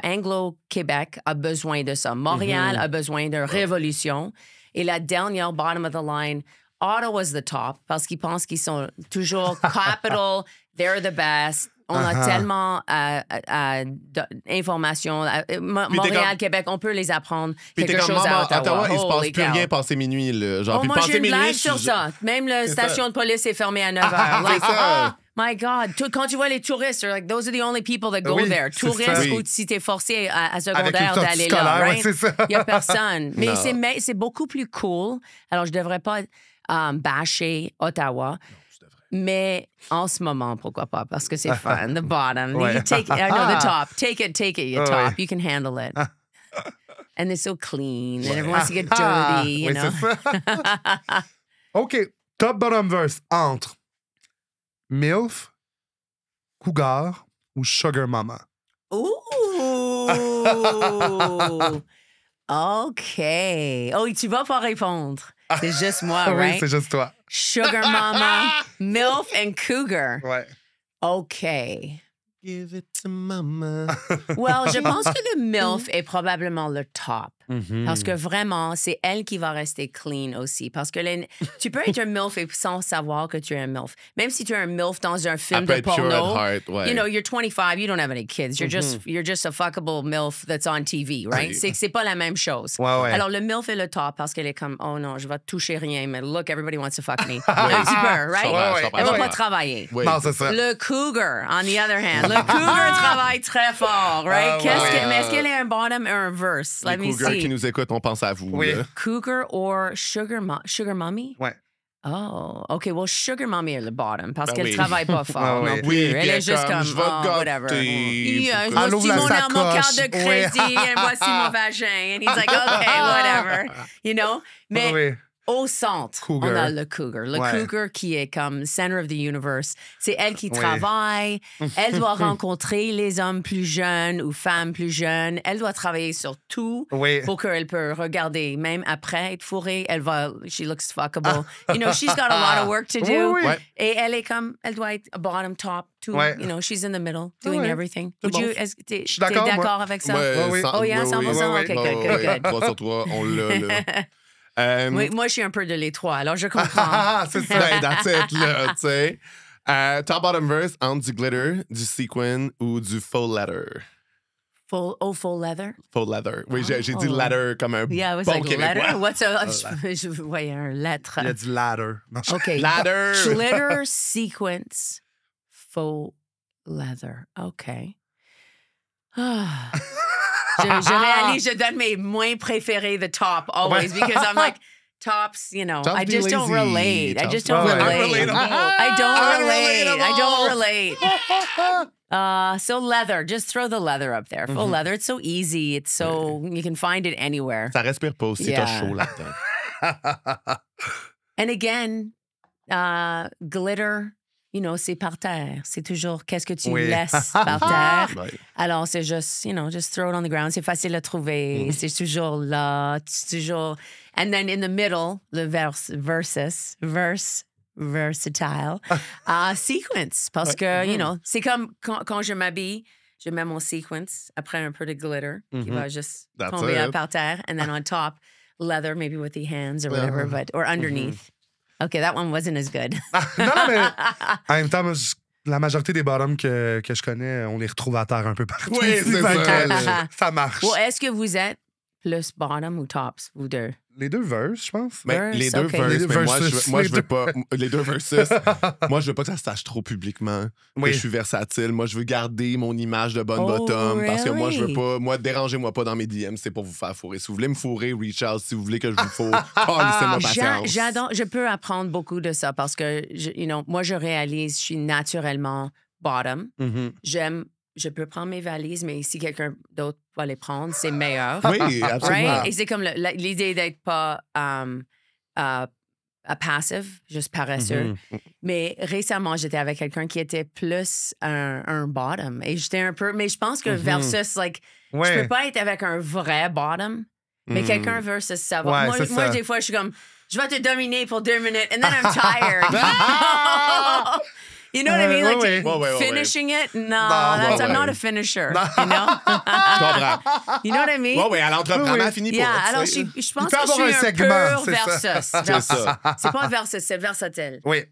Anglo-Québec a besoin de ça. Montréal a besoin d'une révolution. Et la dernière, bottom of the line, Ottawa's the top parce qu'ils pensent qu'ils sont toujours capital, they're the best. On a tellement d'informations. Montréal, comme- Québec, on peut les apprendre Puis t'es quelque comme, chose maman, à Ottawa. Ottawa, il se passe Holy plus cow. rien passé minuit. Là. Genre, Oh, puis moi, passé j'ai une minuit, blague je sur suis- ça. Même la station de police est fermée à 9 h. Like, ça. my God. Quand tu vois les touristes, you're like, those are the only people that go Oui, there. c'est Touristes, ça. ou Oui. si t'es forcé à Avec une secondaire sortie d'aller là, scolaire, ouais, right? c'est ça. Il n'y a personne. Mais Non. c'est beaucoup plus cool. Alors, je ne devrais pas bâcher Ottawa. Mais en ce moment, pourquoi pas? Parce que c'est fun. The bottom. Ouais. You take, I know, the top. Take it, you Ouais. top. You can handle it. And they're so clean. And everyone wants to get dirty, you oui, know. c'est ça. OK. Top bottom verse entre MILF, Cougar ou Sugar Mama? Ooh. OK. Oh, tu vas pas répondre. C'est juste moi, Oui, right? c'est juste toi. Sugar mama, MILF and cougar. Ouais. OK. Give it to mama. Well, je pense que le MILF est probablement le top. Mm-hmm. Parce que vraiment, c'est elle qui va rester clean aussi. Parce que tu peux être un MILF et sans savoir que tu es un MILF. Même si tu es un MILF dans un film Elle peut de être pure porno, at heart, ouais. you know, you're 25, you don't have any kids. You're just a fuckable MILF that's on TV, right? C'est pas la même chose. Ouais, ouais. Alors, le MILF est le top parce qu'elle est comme, oh non, je vais toucher rien, mais look, everybody wants to fuck me. Un petit peu, right? Ouais, Elle va ouais. pas travailler. Oui. Non, c'est ça. Le cougar, on the other hand. Le cougar travaille très fort, right? Ah, ouais. Mais est-ce qu'elle est un bottom ou un verse? Let Les me cougars see. qui nous écoutent, on pense à vous. Oui. là. Cougar or sugar mommy? Ouais. Oh, OK. Well, sugar mommy est le bottom parce Ben qu'elle oui. travaille pas fort Ah, non oui. plus. Oui, elle puis est juste comme, je vais oh, te whatever. gâter. Yeah, je Elle vais ouvre la stimuler mon carte sacoche. de crédit et voici mon vagin. And he's like, OK, whatever. You know? Mais Oui. au centre, Cougar. on a le cougar. Le Ouais. cougar qui est comme center of the universe. C'est elle qui Oui. travaille. Elle doit rencontrer les hommes plus jeunes ou femmes plus jeunes. Elle doit travailler sur tout Oui. pour qu'elle peut regarder. Même après être fourrée, elle va... She looks fuckable. You know, she's got a lot of work to do. Oui, oui. Ouais. Et elle est comme... Elle doit être bottom, top, tout. Ouais. You know, she's in the middle, doing Ouais. everything. C'est bon. T'es suis d'accord, moi. d'accord avec ça? Ouais, oui. sans- Oh, yeah, oui, 100%? oui. OK, good, good. 3 sur 3, on l'a, là. Oui, moi, je suis un peu de les trois, alors je comprends. Ah, c'est ça. Ben, that's it, là, tu sais. Top bottom verse, entre du glitter, du sequin ou du faux leather. Full leather? Faux leather. Oui, j'ai dit Oh. leather comme un Yeah, I was bon like, Québécois. letter? What's a... je voyais un lettre. Il y a du ladder. Non, je- OK. Ladder. Glitter sequence faux leather. OK. Ah. Je réalise, je donne mes moins préférés the top always because I'm like, tops, you know, Tops I be just don't lazy. relate. I Tops just be don't lazy. relate. Unrelatable. I don't relate. I don't Unrelatable. relate. So leather, just throw the leather up there. Full leather, it's so easy. It's so, you can find it anywhere. Ça respire pas aussi, Yeah. t'as chaud là-dedans. And again, glitter, you know, c'est par terre. C'est toujours qu'est-ce que tu Oui. laisses par terre. Ouais. Alors, c'est juste, you know, just throw it on the ground. C'est facile à trouver. C'est toujours là. C'est toujours... And then in the middle, le versatile, sequence. Parce que, you know, c'est comme quand je m'habille, je mets mon sequence après un peu de glitter qui va juste That's tomber it. par terre. And then on top, leather, maybe with the hands or whatever, or underneath. Okay, that one wasn't as good. Non, non, mais en même temps, moi, la majorité des bottoms que je connais, on les retrouve à terre un peu partout. Oui, ici, c'est fait ça. que ça marche. Well, est-ce que vous êtes plus bottom ou tops, vous deux? Les deux verses, je pense. Ben, les Verse, deux ok. verses, Les deux mais moi, versus, moi, les je veux deux. pas. Les deux versus. Moi, je veux pas que ça se sache trop publiquement. Oui. Que je suis versatile. Moi, je veux garder mon image de bonne Oh, bottom. Parce que moi, je veux really? pas. Moi, dérangez-moi pas dans mes DM, c'est pour vous faire fourrer. Si vous voulez me fourrer, reach out. Si vous voulez que je vous fourre, laissez-moi patience. J'adore, je peux apprendre beaucoup de ça parce que, moi, je réalise, je suis naturellement bottom. Je peux prendre mes valises, mais si quelqu'un d'autre va les prendre, c'est meilleur. Oui, absolument. Right? Et c'est comme l'idée d'être pas passive, juste paresseux. Mais récemment, j'étais avec quelqu'un qui était plus un bottom. Et j'étais un peu... Mais je pense que versus, like, je Ouais. peux pas être avec un vrai bottom, mais quelqu'un versus ça. Ouais, moi, c'est moi, ça. des fois, je suis comme, je vais te dominer pour 2 minutes, and then I'm tired. You know what I mean? Like, Ouais, ouais. finishing it? No, ouais, I'm ouais. not a finisher, you know? Je comprends. You know what I mean? Ouais, elle entreprend, Oui, oui. elle finit pas. Yeah, tu alors sais. je pense peut que je avoir suis un un segment, pur c'est ça. versus. C'est ça. C'est pas versus, c'est versatile. Oui.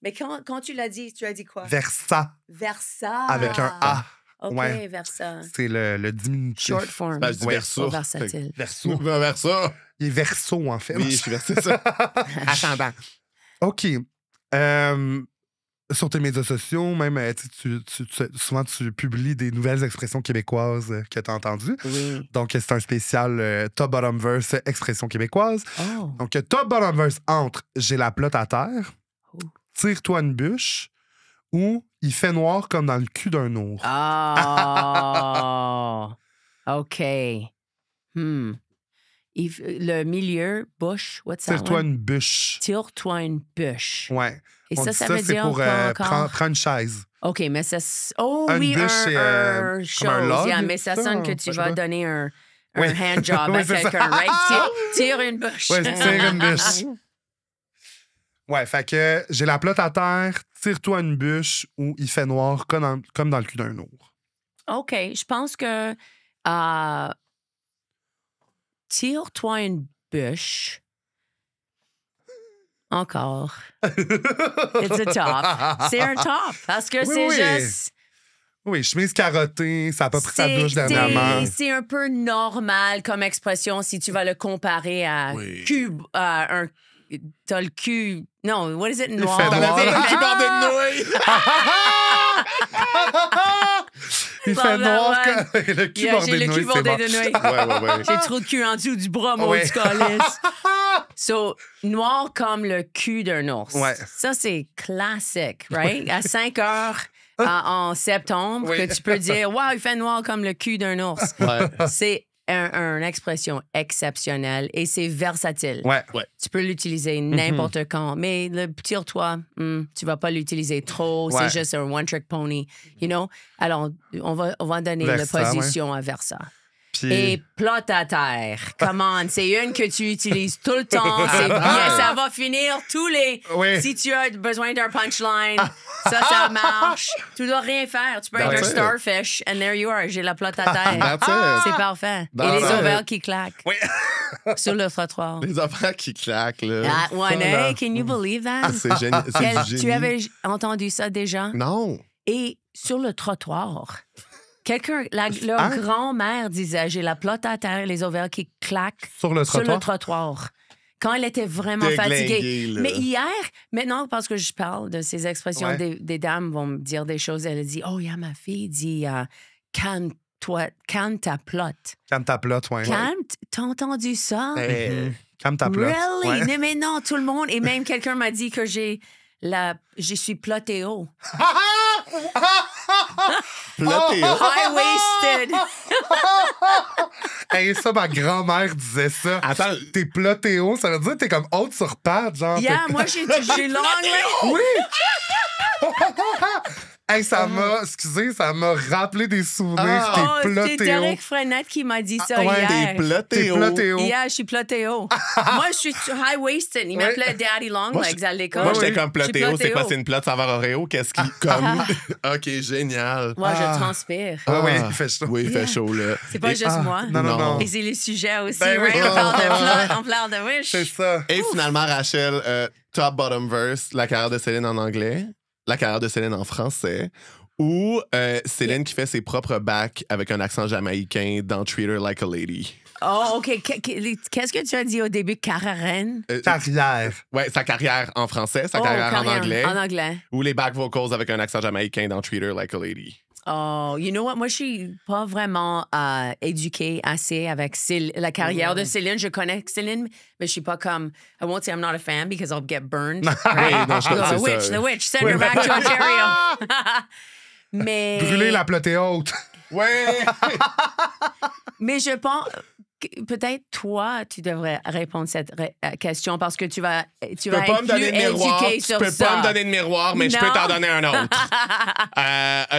Mais quand tu l'as dit, tu as dit quoi? Versa, Versa. avec un A. OK, Ouais. versa. C'est le diminutif. Short form. Ben, je dis Ouais. versa. Pas versatile. Verso. Versa. Il est verso, en fait. Oui, je suis versé ça. Ascendant. OK. Sur tes médias sociaux, même, souvent, tu publies des nouvelles expressions québécoises que tu as entendues. Oui. Donc, c'est un spécial top bottom verse expression québécoise. Oh. Donc, top bottom verse entre j'ai la plotte à terre, Oh. tire-toi une bûche ou il fait noir comme dans le cul d'un ours. Oh. OK. Le milieu, bush, what's that Tire-toi one? une bûche. Tire-toi une bûche. Ouais. Et On ça, dit ça veut c'est dire pour quoi encore? prendre une chaise. OK, mais ça... Oh Une oui, bûche, c'est, un comme chose. un log, Yeah, mais ça ça, sonne que je tu sais vas pas. donner un hand job Oui, à c'est ça. quelqu'un, right? Tire une bûche. Ouais, tire une bûche. Ouais, fait que j'ai la plotte à terre, tire-toi une bûche ou il fait noir comme dans le cul d'un ours. OK, je pense que tire-toi une bûche. Encore. It's a top. C'est un top parce que Oui, c'est oui. juste... Oui, chemise carottée, ça a pas pris sa douche dernièrement. C'est un peu normal comme expression si tu vas le comparer à Oui. cul, à un... T'as le cul... Non, what is it? Noir. fait noir. Le cul bordé de nouilles. Il Blah, fait blah, noir blah. que le cul Yeah, bordé j'ai de le cul nouilles, c'est bordé bon. de nouilles. Ouais. J'ai trop de cul en dessous du bras, mon Ouais. du calice. So, noir comme le cul d'un ours. Ouais. Ça, c'est classique, right? À 5 heures en septembre, Oui. que tu peux dire, wow, il fait noir comme le cul d'un ours. Ouais. C'est une expression exceptionnelle et c'est versatile. Ouais. Tu peux l'utiliser n'importe quand, mais le tire-toi, tu vas pas l'utiliser trop. Ouais. C'est juste un one-trick pony, you know? Alors, on va donner Versa, la position à Versa. Puis, Et plot à terre. Come on, c'est une que tu utilises tout le temps. C'est bien, ça va finir tous les... Oui. Si tu as besoin d'un punchline, ça marche. Tu dois rien faire. Tu peux être un That's it. starfish, and there you are. J'ai la plot à terre. That's it. C'est parfait. Et That's les it. ovaires qui claquent oui. sur le trottoir. Les affaires qui claquent, là. That one, Voilà. hey, can you believe that? Ah, c'est génial. C'est Quel- du génie. tu avais entendu ça déjà? Non. Et sur le trottoir, leur Hein? grand-mère disait, j'ai la plotte à terre, les ovaires qui claquent Sur le sur le trottoir. trottoir. Quand elle était vraiment Déglinguée, fatiguée. là. Mais hier, maintenant, parce que je parle de ces expressions, Ouais. des dames vont me dire des choses. Elle a dit, oh, il y a ma fille dit, calme ta plotte. Calme ta plotte, ouais. Calme, t'as entendu ça? Calme ta plotte. Really? Ouais. Non, mais non, tout le monde. Et même quelqu'un m'a dit que je suis plotéo. Ploté, hein? High-waisted. Hey, ça, ma grand-mère disait ça. Attends. T'es plotéo, ça veut dire que t'es comme haute sur patte, genre. Yeah, moi, j'ai long leg. Oui! Hey, ça m'a rappelé des souvenirs. Oh, T'es c'est plotéo. Derek Frenette qui m'a dit ça ouais, hier. T'es ploté. T'es plotéo. Yeah, je suis plotéo. Moi, je suis high-waisted. Il m'appelait Daddy Longlegs à l'école. Moi, j'étais oui. comme Je suis plotéo. C'est quoi? C'est plotéo. une plotte saveur Oreo? Qu'est-ce qui. Comme. OK, génial. Moi, Ah. je transpire. Ouais, oui, Ah. il fait chaud. Oui, il fait chaud, là. C'est pas Et- juste moi. Non, non, non. Et c'est les sujets aussi, Ben oui. right? On parle de plot, on parle de wish. C'est ça. Et finalement, Rachel, top bottom verse, la carrière de Céline en anglais, la carrière de Céline en français, ou Céline qui fait ses propres bacs avec un accent jamaïcain dans Treat Her Like a Lady. Oh, OK. Qu'est-ce que tu as dit au début? Carrène? Carrière. Ouais, sa carrière en français, sa carrière en anglais, En anglais. ou les back vocals avec un accent jamaïcain dans Treat Her Like a Lady. Oh, you know what? Moi, je suis pas vraiment éduquée assez avec la carrière de Céline. Je connais Céline, mais je suis pas comme... I won't say I'm not a fan because I'll get burned. Oui, non, je Go, sais the witch, ça. the witch, send her back to Ontario. Mais... Brûler la plotée haute. Ouais! Mais je pense... que peut-être toi, tu devrais répondre à cette question parce que tu vas Tu peux pas me être donner plus de miroir. éduqué Tu sur peux ça. pas me donner de miroir, mais je peux Non. t'en donner un autre.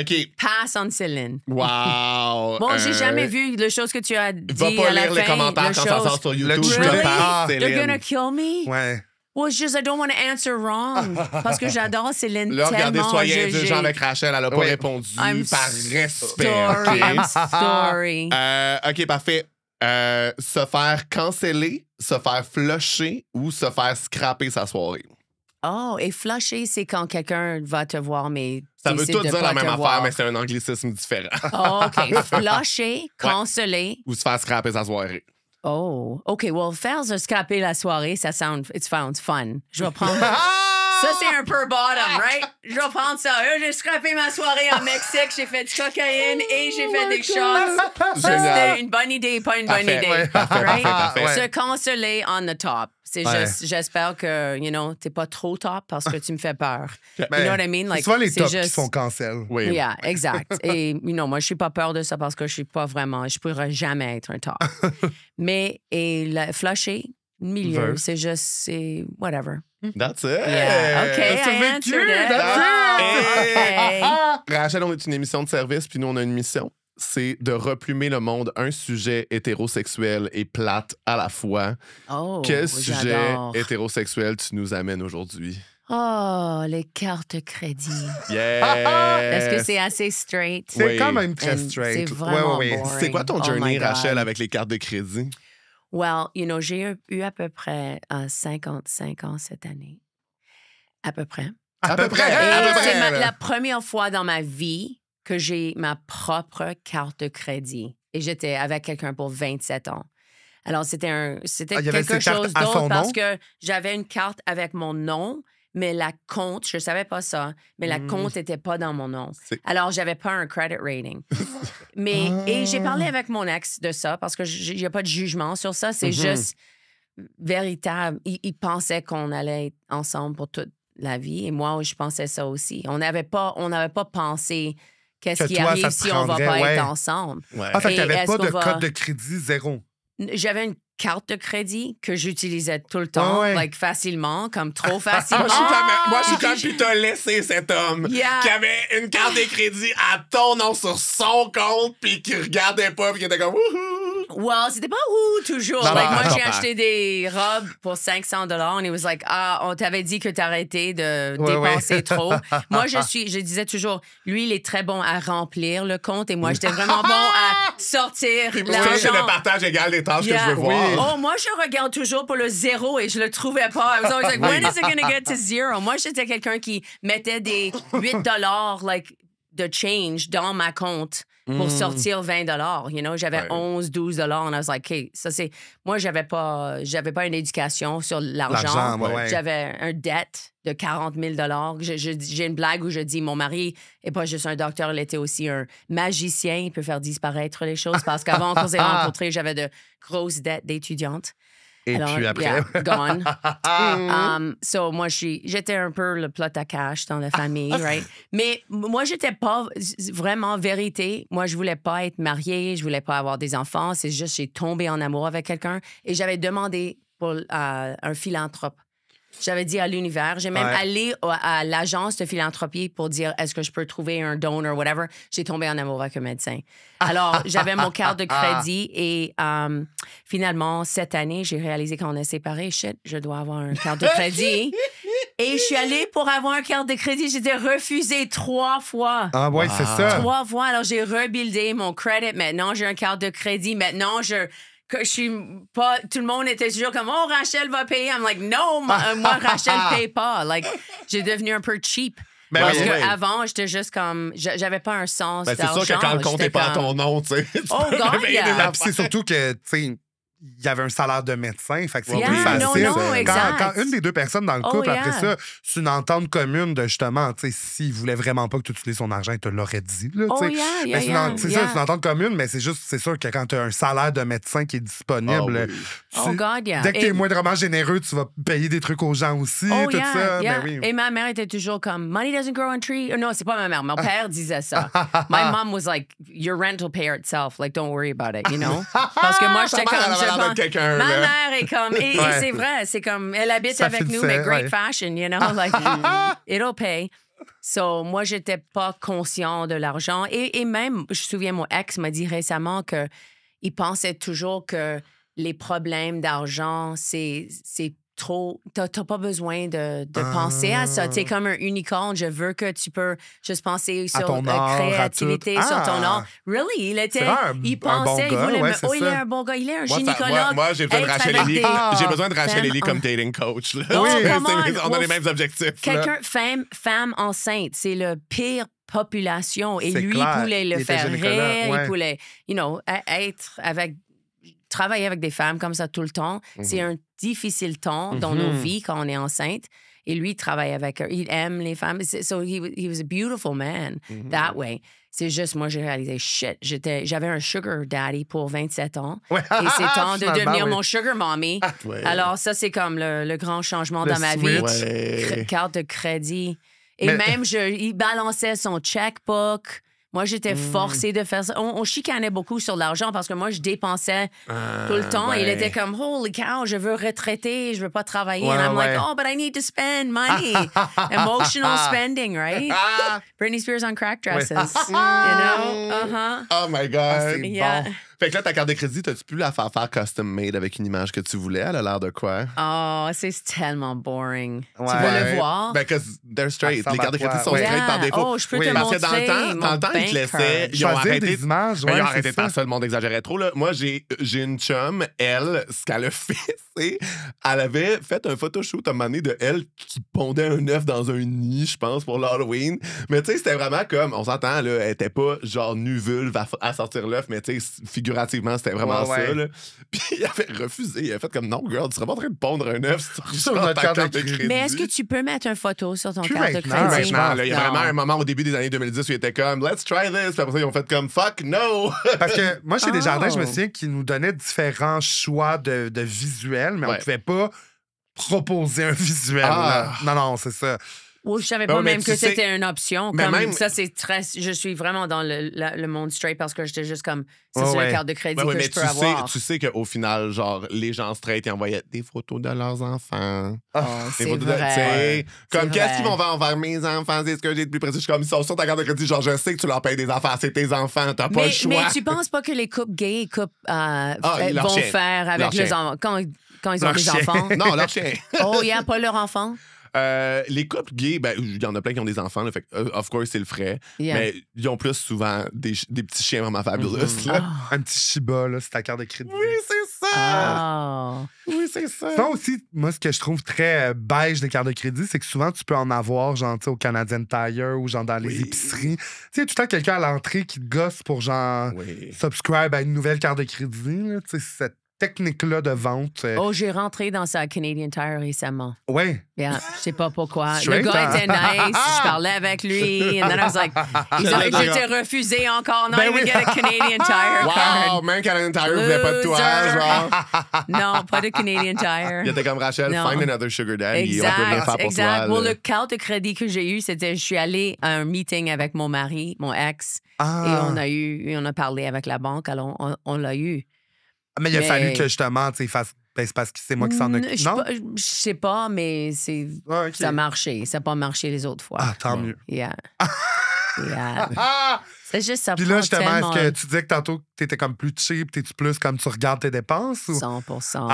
OK. Passe on Céline. Wow. Bon, j'ai jamais vu les choses que tu as dit Va pas à la lire les fin, commentaires les quand ça choses. sort sur YouTube. Le Je te Really? parle, They're Céline. gonna kill me? Ouais. Well, it's just I don't want to answer wrong. Parce que j'adore Céline Là, regardez, tellement. soyez indulgents avec Rachel. Elle a pas Oui. répondu I'm par respect. Story, OK? I'm sorry. OK, parfait. Se faire canceller, se faire flusher ou se faire scraper sa soirée. Oh, et flusher, c'est quand quelqu'un va te voir, mais Ça veut décide tout de dire pas la même te affaire, voir. mais c'est un anglicisme différent. Oh, OK. Flusher, canceller. Ou se faire scraper sa soirée. Oh, OK. Well, faire se scraper la soirée, ça sounds fun. Je vais prendre... Ça, c'est un peu bottom, right? Je vais prendre ça. J'ai scrappé ma soirée en Mexique, j'ai fait du cocaïne et j'ai fait des shots. Ça, Génial. c'était une bonne idée, pas une Parfait. bonne idée. Ouais. Parfait, Right? parfait, Ouais. Se consoler on the top. C'est Ouais. juste, j'espère que, you know, t'es pas trop top parce que tu me fais peur. You know what I mean? C'est souvent les c'est tops qui juste- sont cancel. Oui. Yeah, exact. Et, you know, moi, je suis pas peur de ça parce que je suis pas vraiment, je pourrais jamais être un top. Mais, et le flusher, milieu, Verse. c'est juste, c'est whatever. That's it. Yeah, OK, T'as I survécu, answered it. that's Ah, it. OK. Rachel, on est une émission de service, puis nous, on a une mission. c'est de replumer le monde un sujet hétérosexuel et plate à la fois. Oh, Quel sujet j'adore. hétérosexuel tu nous amènes aujourd'hui? Oh, les cartes crédit. Yeah! Est-ce que c'est assez straight? C'est Oui. quand même très And straight. c'est vraiment Ouais. boring. C'est quoi ton Oh journey, my God. Rachel, avec les cartes de crédit? Well, j'ai eu à peu près 55 ans cette année. À peu près. À peu près. Et À peu c'est près. la première fois dans ma vie que j'ai ma propre carte de crédit. Et j'étais avec quelqu'un pour 27 ans. Alors, c'était il y avait quelque ces cartes chose à son d'autre parce nom? que j'avais une carte avec mon nom, mais la compte, je savais pas ça, mais la compte n'était pas dans mon nom. C'est- Alors, j'avais pas un credit rating. Et j'ai parlé avec mon ex de ça parce que il n'y a pas de jugement sur ça. C'est juste véritable. Il pensait qu'on allait être ensemble pour toute la vie. Et moi, je pensais ça aussi. On n'avait pas pensé qu'est-ce Que qui toi, ça arrive te si on va prendrait, pas ouais. être ensemble. Ouais. Ah, fait Et qu'il n'y avait est-ce pas de qu'on va- code de crédit zéro. J'avais une carte de crédit que j'utilisais tout le temps, Ah ouais. like, facilement, comme trop facilement. Moi, je suis comme, puis t'as laissé cet homme Yeah. qui avait une carte de crédit à ton nom sur son compte, puis qui regardait pas, puis qui était comme, wouhou! Well, c'était pas où toujours. Non, Like, non, moi, non, j'ai non. acheté des robes pour $500 and it was like, on t'avait dit que t'arrêtais de Ouais, dépenser ouais. trop. Moi, je disais toujours, lui, il est très bon à remplir le compte et moi, j'étais vraiment bon à sortir Ça, c'est le l'argent. partage égal des tâches que Yeah. je veux voir. Oh, moi, je regarde toujours pour le zéro et je le trouvais pas. I was always like, when is it going to get to zero? Moi, j'étais quelqu'un qui mettait des $8 like, de change dans ma compte pour sortir $20. You know, j'avais Ouais. 11, $12 and I was like, OK, ça c'est... Moi, j'avais pas une éducation sur l'argent. L'argent, ouais. J'avais un dette de 40 000 J'ai une blague où je dis, mon mari est pas juste un docteur, il était aussi un magicien. Il peut faire disparaître les choses parce qu'avant qu'on s'est rencontrés, j'avais de grosses dettes d'étudiante. Et Alors, puis après. yeah, gone. So, moi, j'étais un peu le plot à cash dans la famille, right? Mais moi, j'étais pas vraiment vérité. Moi, je voulais pas être mariée, je voulais pas avoir des enfants. C'est juste, j'ai tombé en amour avec quelqu'un et j'avais demandé pour un philanthrope. J'avais dit à l'univers, j'ai même Ouais. allé à l'agence de philanthropie pour dire est-ce que je peux trouver un donor, whatever. J'ai tombé en amour avec un médecin. Alors, j'avais mon carte de crédit et finalement, cette année, j'ai réalisé qu'on est séparés. Shit, je dois avoir une carte de crédit. Et je suis allée pour avoir une carte de crédit. J'étais refusée 3 fois. Ah, ouais, c'est ça. 3 fois. Alors, j'ai rebuildé mon credit. Maintenant, j'ai une carte de crédit. Maintenant, je suis pas... Tout le monde était toujours comme, oh, Rachel va payer. I'm like, non, moi, Rachel paye pas. Like, j'ai devenu un peu cheap. Ben Parce oui, oui. qu'avant, j'étais juste comme... J'avais pas un sens Ben, c'est d'argent. sûr que quand le compte J'étais n'est pas à comme, ton nom, tu sais. tu Oh, peux God, payer yeah. des Ah, affaires. puis c'est surtout que, tu sais, il y avait un salaire de médecin, fait que c'est Yeah, plus facile. non, quand, exact. quand une des deux personnes dans le Oh, couple, yeah. après ça, c'est une entente commune de justement, tu sais, s'il voulait vraiment pas que tu utilises son argent, il te l'aurait dit. Là, tu Oh, sais. yeah, Mais yeah, c'est yeah, c'est yeah. ça, c'est une entente commune, mais c'est juste, c'est sûr que quand tu as un salaire de médecin qui est disponible, Ah oui. Oh, God, yeah. dès que tu es Et- moindrement généreux, tu vas payer des trucs aux gens aussi, Oh, tout yeah, ça. yeah. Ben oui. Et ma mère était toujours comme, money doesn't grow on trees. Non, c'est pas ma mère. Mon père disait ça. My mom was like, your rent will pay itself. Like, don't worry about it, you know? Parce que moi, j'étais Ta mère, comme, elle avait l'air de quelqu'un, ma là. mère est comme, et Ouais. c'est vrai, c'est comme, elle habite Ça avec nous, finissait, mais great ouais. fashion, you know? Like, it'll pay. So, moi, j'étais pas conscient de l'argent. Et même, je me souviens, mon ex m'a dit récemment que il pensait toujours que les problèmes d'argent, c'est trop... T'as pas besoin de penser à ça. Tu es comme un unicorne. Je veux que tu peux juste penser sur ton la art, à créativité, tout. sur ton Ah. art. Really? Il était... C'est vraiment il un bon pensait, il gars, voulait ouais, me... c'est Oh, il est ça. un bon gars. Il est un Moi, gynécologue. moi, j'ai besoin de Être Rachel avec Ellie. des J'ai besoin de Rachel femmes Ellie en- comme dating coach. Là. Oh, C'est- come on. on a les mêmes objectifs. là. Quelqu'un, femme enceinte, c'est le pire population. Et C'est lui, clair. il voulait le Il était faire gynécologue, rire, ouais. il voulait, travailler avec des femmes comme ça tout le temps. C'est un difficile temps dans nos vies quand on est enceinte. Et lui, il travaille avec eux. Il aime les femmes. So he was a beautiful man that way. C'est juste, moi, j'ai réalisé, shit, j'avais un sugar daddy pour 27 ans. Ouais. Et c'est temps de Finalement, devenir oui. mon sugar mommy. Ouais. Alors, ça, c'est comme le grand changement Le dans ma switch. vie. Ouais. Carte de crédit. Et Mais- même, il balançait son checkbook. Moi, j'étais forcée de faire ça. On chicanait beaucoup sur l'argent parce que moi, je dépensais tout le temps. Et il était comme, holy cow, je veux retraiter, je veux pas travailler. Ouais, And I'm ouais. like, oh, but I need to spend money. Emotional spending, right? Britney Spears on crack dresses. You know? Uh-huh. Oh my God. c'est Yeah. bon. Fait que là, ta carte de crédit, t'as-tu pu la faire custom made avec une image que tu voulais? Elle a l'air de quoi? Oh, c'est tellement boring. Tu Ouais. veux le voir? Ben, cause they're straight. Ça Les cartes de ressemble à crédit sont quoi? straight par défaut. Oh, je peux Oui. te Parce que montrer dans le temps, ils te laissaient. Ils ont Choisir arrêté. des images, Ben, ils ouais, ont c'est arrêté de ça. faire ça, le monde exagérait trop. Là. Moi, j'ai une chum, elle, ce qu'elle a fait, c'est. Elle avait fait un photoshoot à un moment donné de elle qui pondait un œuf dans un nid, je pense, pour l'Halloween. Mais tu sais, c'était vraiment comme. On s'entend, là, elle était pas genre nue vulve à sortir l'œuf, mais tu sais, figurativement, c'était vraiment Ouais, ça. Là. Puis il avait refusé. Il a fait comme non, girl, tu serais pas en train de pondre un œuf Sur ta notre carte de crédit. Mais est-ce que tu peux mettre une photo sur ton Plus carte de maintenant, crédit? Maintenant, là, il y a Non. vraiment un moment au début des années 2010 où il était comme let's try this. Puis après ça, ils ont fait comme fuck no. Parce que moi, chez Desjardins, je me Oh. souviens qu'ils nous donnaient différents choix de visuels, mais on Ouais. pouvait pas proposer un visuel. Ah. là. Non, c'est ça. Ou je savais Ben pas oui, mais même tu que sais- c'était une option. Mais Comme même- ça, c'est très. Je suis vraiment dans le monde straight parce que j'étais juste comme. Ça, Ouais, c'est ouais. la carte de crédit Ouais, ouais, que mais je peux avoir. tu sais qu'au final, genre, les gens straight, ils envoyaient des photos de leurs enfants. Oh, Des c'est photos de- tu vrai. sais, comme, C'est qu'est-ce vrai. qu'ils vont faire envers mes enfants? C'est ce que j'ai de plus précis. Je suis comme, ils sont sur ta carte de crédit. Genre, je sais que tu leur payes des enfants. C'est tes enfants. T'as pas le choix. Mais tu penses pas que les couples gays et couples leur vont chien. faire avec Leur les chien. enfants quand ils ont Leur des chien. enfants? Non, leur chien. Oh, il n'y a pas leur enfant? Les couples gays, ben, il y en a plein qui ont des enfants. Là, fait que, of course, c'est le frais. Yeah. Mais ils ont plus souvent des petits chiens vraiment fabuleux. là. Un petit Shiba, là, c'est ta carte de crédit. Oui, c'est ça. Oh. Oui, c'est ça. Ça aussi, moi, ce que je trouve très beige des cartes de crédit, c'est que souvent, tu peux en avoir, genre, tu sais, au Canadian Tire ou genre dans les Oui. épiceries. Tu sais, il y a tout le temps quelqu'un à l'entrée qui te gosse pour, genre, Oui. subscribe à une nouvelle carte de crédit. là. Tu sais, cette technique-là de vente. Oh, j'ai rentré dans sa Canadian Tire récemment. Ouais. Yeah, je sais pas pourquoi. Straight, le gars hein? était nice. Je parlais avec lui. And then I was like, j'étais refusé encore. Non, Ben il oui. me get a Canadian Tire Wow, card. même Canadian Tire voulait pas de toi, Loser. genre. Non, pas de Canadian Tire. Il était comme Rachel, Non. find another sugar daddy. On peut rien faire pour exact. toi. Pour là. le carte de crédit que j'ai eu, c'était je suis allée à un meeting avec mon mari, mon ex, Ah. et on a parlé avec la banque, alors on l'a eu. Mais il a Mais- fallu que, justement, tu sais, il fasse. Ben, c'est parce que c'est moi qui s'en occupe. Non? Je sais pas, mais Ah, ok. ça a marché. Ça n'a pas marché les autres fois. Ah, tant mieux. Yeah. Yeah. Ah! C'est juste ça. Puis là, prend justement, tellement- est-ce que tu disais que tantôt que t'étais comme plus cheap, t'es-tu plus comme tu regardes tes dépenses? Ou... 100%.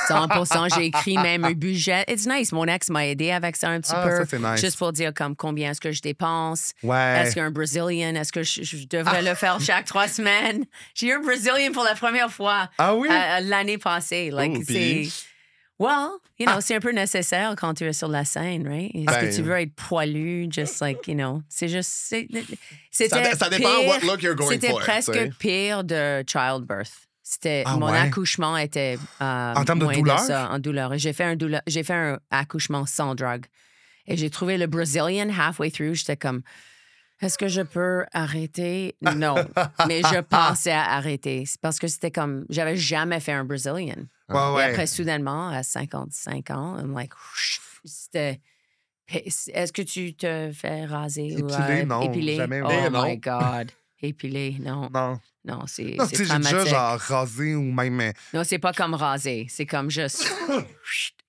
100%. J'ai écrit même un budget. It's nice. Mon ex m'a aidé avec ça un petit Ah, peu. ça, c'est nice. Juste pour dire comme combien est-ce que je dépense. Ouais. Est-ce qu'un Brazilian, est-ce que je devrais le faire chaque 3 semaines? J'ai eu un Brazilian pour la première fois Ah oui? l'année passée. Like, Oh, c'est... puis? Well, you know, c'est un peu nécessaire quand tu es sur la scène, right? Est-ce Ben- que tu veux être poilu, just like, you know, c'est juste... C'était Ça dépend pire, what look you're going c'était for, presque tu sais. pire de childbirth. C'était Ah mon ouais? accouchement était En termes de moins douleur? ça, en douleur. Et j'ai fait un accouchement sans drogue. Et j'ai trouvé le Brazilian halfway through. J'étais comme, est-ce que je peux arrêter? Non. Mais je pensais à arrêter. C'est parce que c'était comme, j'avais jamais fait un Brazilian. Ouais, Et ouais. après, soudainement, à 55 ans, I'm like, c'était. Est-ce que tu te fais raser ou Épiler, non, épiler? jamais. Oh Eh, non. my God. Épiler, non. Non. Non, c'est Non, tu sais, j'ai traumatique. déjà genre rasé ou même. Non, c'est pas comme raser. C'est comme juste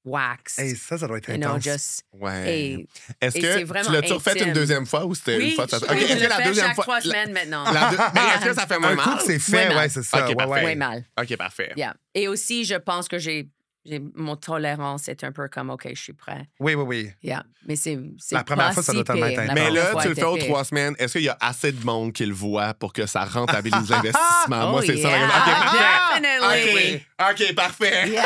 wax. Hey, ça doit être you know, intense. just. Ouais. Et, Est-ce et que c'est vraiment tu l'as-tu refait intime. une deuxième fois ou c'était une oui, fois? de ça? je Ok, est-ce le que la fais deuxième chaque fois. 3 semaines maintenant. Mais est-ce que ça fait moins Un coup mal? que c'est fait, Moins mal. ouais, c'est ça. Ok, ouais, parfait. ouais. Moins mal. Ok, parfait. Yeah. Et aussi, je pense que mon tolérance est un peu comme, OK, je suis prêt. Oui, oui, oui. Yeah. Mais c'est La première pas fois, ça si doit tellement pire. être La Mais première là, fois tu le était fais aux pire. 3 semaines. Est-ce qu'il y a assez de monde qui le voit pour que ça rentabilise l'investissement? Oh, Moi, c'est ça. yeah. OK, parfait. Definitely. OK, parfait. Yeah.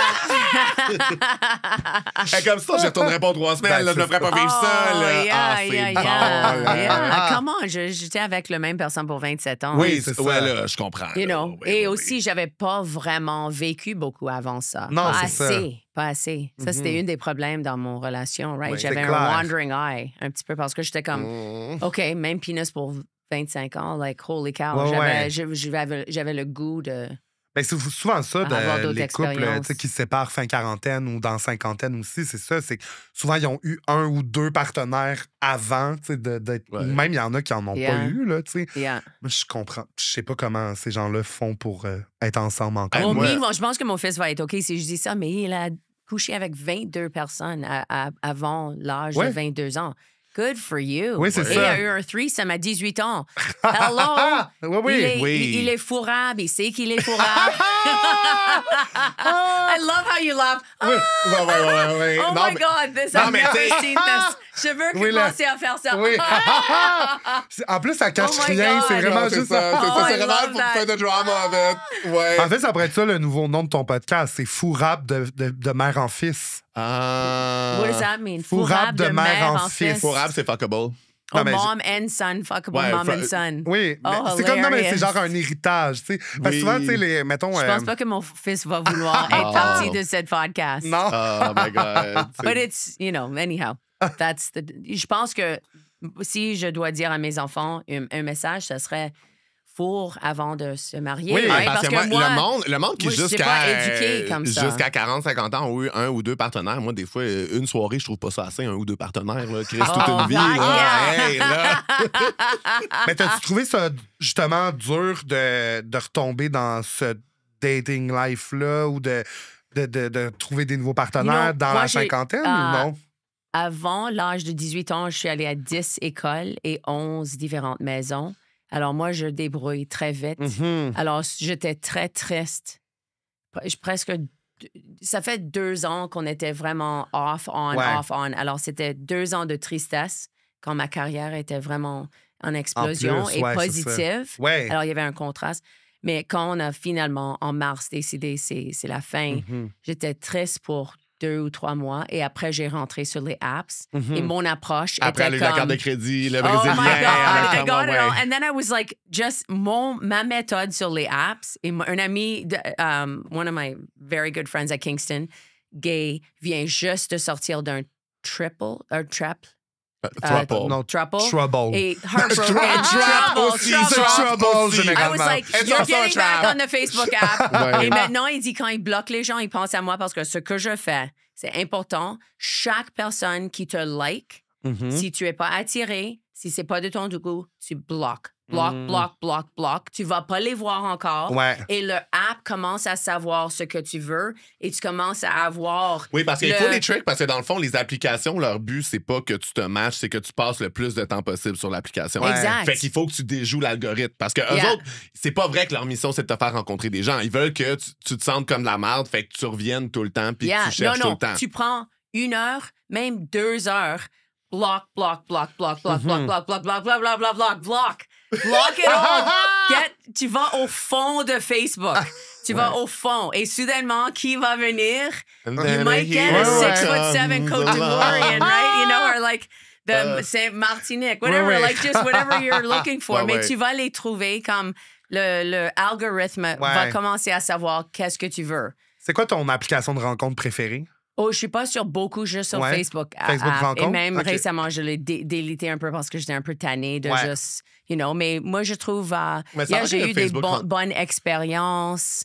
Comme ça, je retournerais pas aux 3 semaines. Ben, là, je me c'est ferais pas vivre ça. Oh, Là. yeah, Ah, c'est yeah, bon. yeah, là. yeah. Comment? J'étais avec la même personne pour 27 ans. Oui, c'est ouais, ça. là, je comprends. You là. know. Oui, Et oui, aussi, j'avais pas vraiment vécu beaucoup avant ça. Non, pas c'est ça. assez. Pas assez. Ça, c'était un des problèmes dans mon relation, right? Oui, J'avais c'est un clair. wandering eye, un petit peu, parce que j'étais comme, Mm. OK, même penis pour 25 ans, like, holy cow. Ouais, J'avais ouais. j'avais le goût de Ben, c'est souvent ça, avoir d'autres les couples expériences. qui se séparent fin quarantaine ou dans cinquantaine aussi, c'est ça. C'est que souvent, ils ont eu 1 ou 2 partenaires avant, d'être. Ouais. Ou même, il y en a qui en ont pas eu, là, tu sais. Yeah. Moi, je comprends. Je sais pas comment ces gens-là font pour être ensemble encore. Hey, Au moi- minimum, je pense que mon fils va être OK si je dis ça, mais il a couché avec 22 personnes avant l'âge Ouais. de 22 ans. Good for you. Oui, c'est Et ça. il a eu un threesome à 18 ans. Hello! Oui, oui. Il est, Oui. il est fourrable. Il sait qu'il est fourrable. I love how you laugh. Oui. Ouais. Oh Non, my mais- God, this, non, I've mais never t'sais- seen this. Je veux Oui, là. commencer à faire ça. Oui. En plus, ça cache Oh my rien. God. C'est vraiment Non, c'est juste ça. C'est Oh, ça, I c'est vraiment love pour that. faire de drama avec. Ouais. En fait, ça pourrait être ça le nouveau nom de ton podcast. C'est Fourrable de mère en fils. Ah. What does that mean? Fourrable de mère en fils. Fourrable, c'est fuckable. Oh, Non, mais mom and son, fuckable Ouais, mom and son. Oui, mais Oh, c'est comme non, mais c'est hilarious. genre un héritage, tu sais. Parce que Oui. souvent, tu sais, les mettons. Je pense pas que mon fils va vouloir être partie de cette podcast. Non. Oh my God. But it's, anyhow, that's the. Je pense que si je dois dire à mes enfants un message, ça serait four avant de se marier. Oui, right? Parce que moi, le monde qui moi, je sais jusqu'à pas éduquer comme ça. jusqu'à 40-50 ans ont eu 1 ou 2 partenaires. Moi, des fois, une soirée, je trouve pas ça assez, 1 ou 2 partenaires. Là, qui reste toute une vie. my Là. God. Hey, là. Mais t'as-tu trouvé ça justement dur de retomber dans ce dating life-là ou de trouver des nouveaux partenaires dans moi, la j'ai- cinquantaine ou non? Avant l'âge de 18 ans, je suis allée à 10 écoles et 11 différentes maisons. Alors, moi, je débrouille très vite. Mhm. Alors, j'étais très triste. Presque. Ça fait 2 ans qu'on était vraiment off, on, Ouais. off, on. Alors, c'était 2 ans de tristesse quand ma carrière était vraiment en explosion plus, et ouais, c'est positive. Ouais. Alors, il y avait un contraste. Mais quand on a finalement, en mars, décidé c'est la fin, Mhm. j'étais triste pour 2 ou 3 mois. Et après, j'ai rentré sur les apps. Mhm. Et mon approche Après, était elle a eu la comme... carte de crédit, le Oh Brésilien. my God, I ouais, got it ouais. all. And then I was like, just ma méthode sur les apps. Et un ami, one of my very good friends at Kingston, gay, vient juste de sortir d'un trap. Trouble. Non, Trouble. Trouble. Et heartbroken. Trap trouble. aussi, trouble. trap Trouble, aussi. généralement. I was like, It's you're also a getting back trap. on the Facebook app. Ouais. Et maintenant, il dit, quand il bloque les gens, il pense à moi parce que ce que je fais, c'est important. Chaque personne qui te like, Mhm. si tu es pas attiré, si c'est pas de ton goût, tu bloques. Bloque. Tu vas pas les voir encore. Ouais. Et le app commence à savoir ce que tu veux et tu commences à avoir... Oui, parce qu'il le- faut les tricks, parce que dans le fond, les applications, leur but, c'est pas que tu te matches, c'est que tu passes le plus de temps possible sur l'application. Ouais. Exact. Fait qu'il faut que tu déjoues l'algorithme. Parce que eux Yeah. autres, c'est pas vrai que leur mission, c'est de te faire rencontrer des gens. Ils veulent que tu te sentes comme de la merde, fait que tu reviennes tout le temps, puis Yeah. tu cherches non, tout le temps. tu prends 1 heure, même 2 heures, block. Block it all. Tu vas au fond de Facebook. Tu vas au fond. Et soudainement, qui va venir? And You then might get a here 6'7" comes Côte d'Ivoirian, right? You know, or like the Saint Martinique, whatever, ouais. like just whatever you're looking for. Ouais, Mais ouais. tu vas les trouver comme le algorithme va commencer à savoir qu'est-ce que tu veux. C'est quoi ton application de rencontre préférée? Oh, je suis pas sur beaucoup, juste sur Ouais. Facebook. Facebook app. rencontre? Et même Ok. récemment, je l'ai délité un peu parce que j'étais un peu tannée de Ouais. juste, mais moi, je trouve, Mais ça va j'ai que eu des Facebook rencontre. bonnes expériences.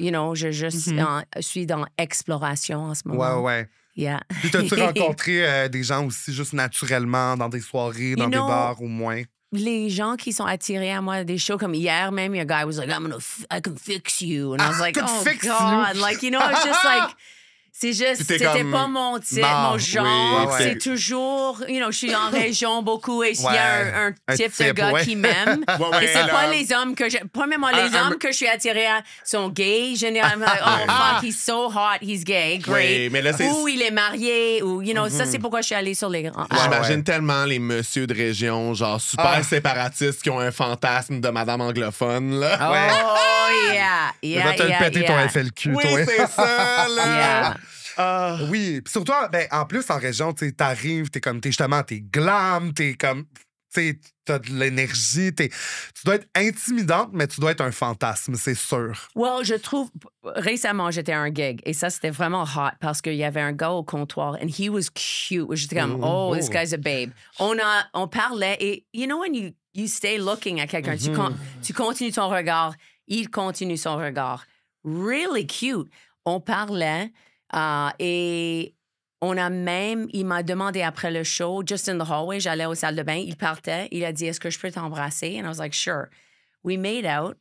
Je suis dans exploration en ce moment. Ouais. Yeah. Puis t'as-tu rencontré des gens aussi juste naturellement dans des soirées, dans des bars ou moins? Les gens qui sont attirés à moi, des shows comme hier même, a guy was like, I can fix you. And I was like, I can oh fix God. you. Like, it's just like, C'était c'était comme, pas mon type, non, mon genre. oui, C'est toujours, je suis en région beaucoup et s'il y Ouais, a un un type de type, gars ouais. qui m'aime. Ouais, Et c'est là. pas les hommes que premièrement, les hommes que je suis attirée à sont gays. Généralement, oh fuck, he's so hot, he's gay, great. Oui, mais là, c'est- Ou il est marié, ou, ça, c'est pourquoi je suis allée sur les grands. J'imagine ouais. tellement les messieurs de région, genre super séparatistes, qui ont un fantasme de madame anglophone, là. Oh, yeah. Va te le péter ton FLQ, Oui, toi. c'est ça, là. Yeah. Ah. Oui, puis surtout, en plus, en région, tu sais, t'arrives, t'es glam, t'es comme, tu sais, t'as de l'énergie, tu dois être intimidante, mais tu dois être un fantasme, c'est sûr. Well, je trouve, récemment, j'étais à un gig et ça, c'était vraiment hot parce qu'il y avait un gars au comptoir and he was cute. J'étais comme, oh, this guy's a babe. On parlait et, when you stay looking à quelqu'un, tu continues ton regard, il continue son regard. really cute. On parlait et il m'a demandé après le show, just in the hallway, j'allais aux salles de bain, il partait, il a dit, est-ce que je peux t'embrasser? And I was like, sure. We made out.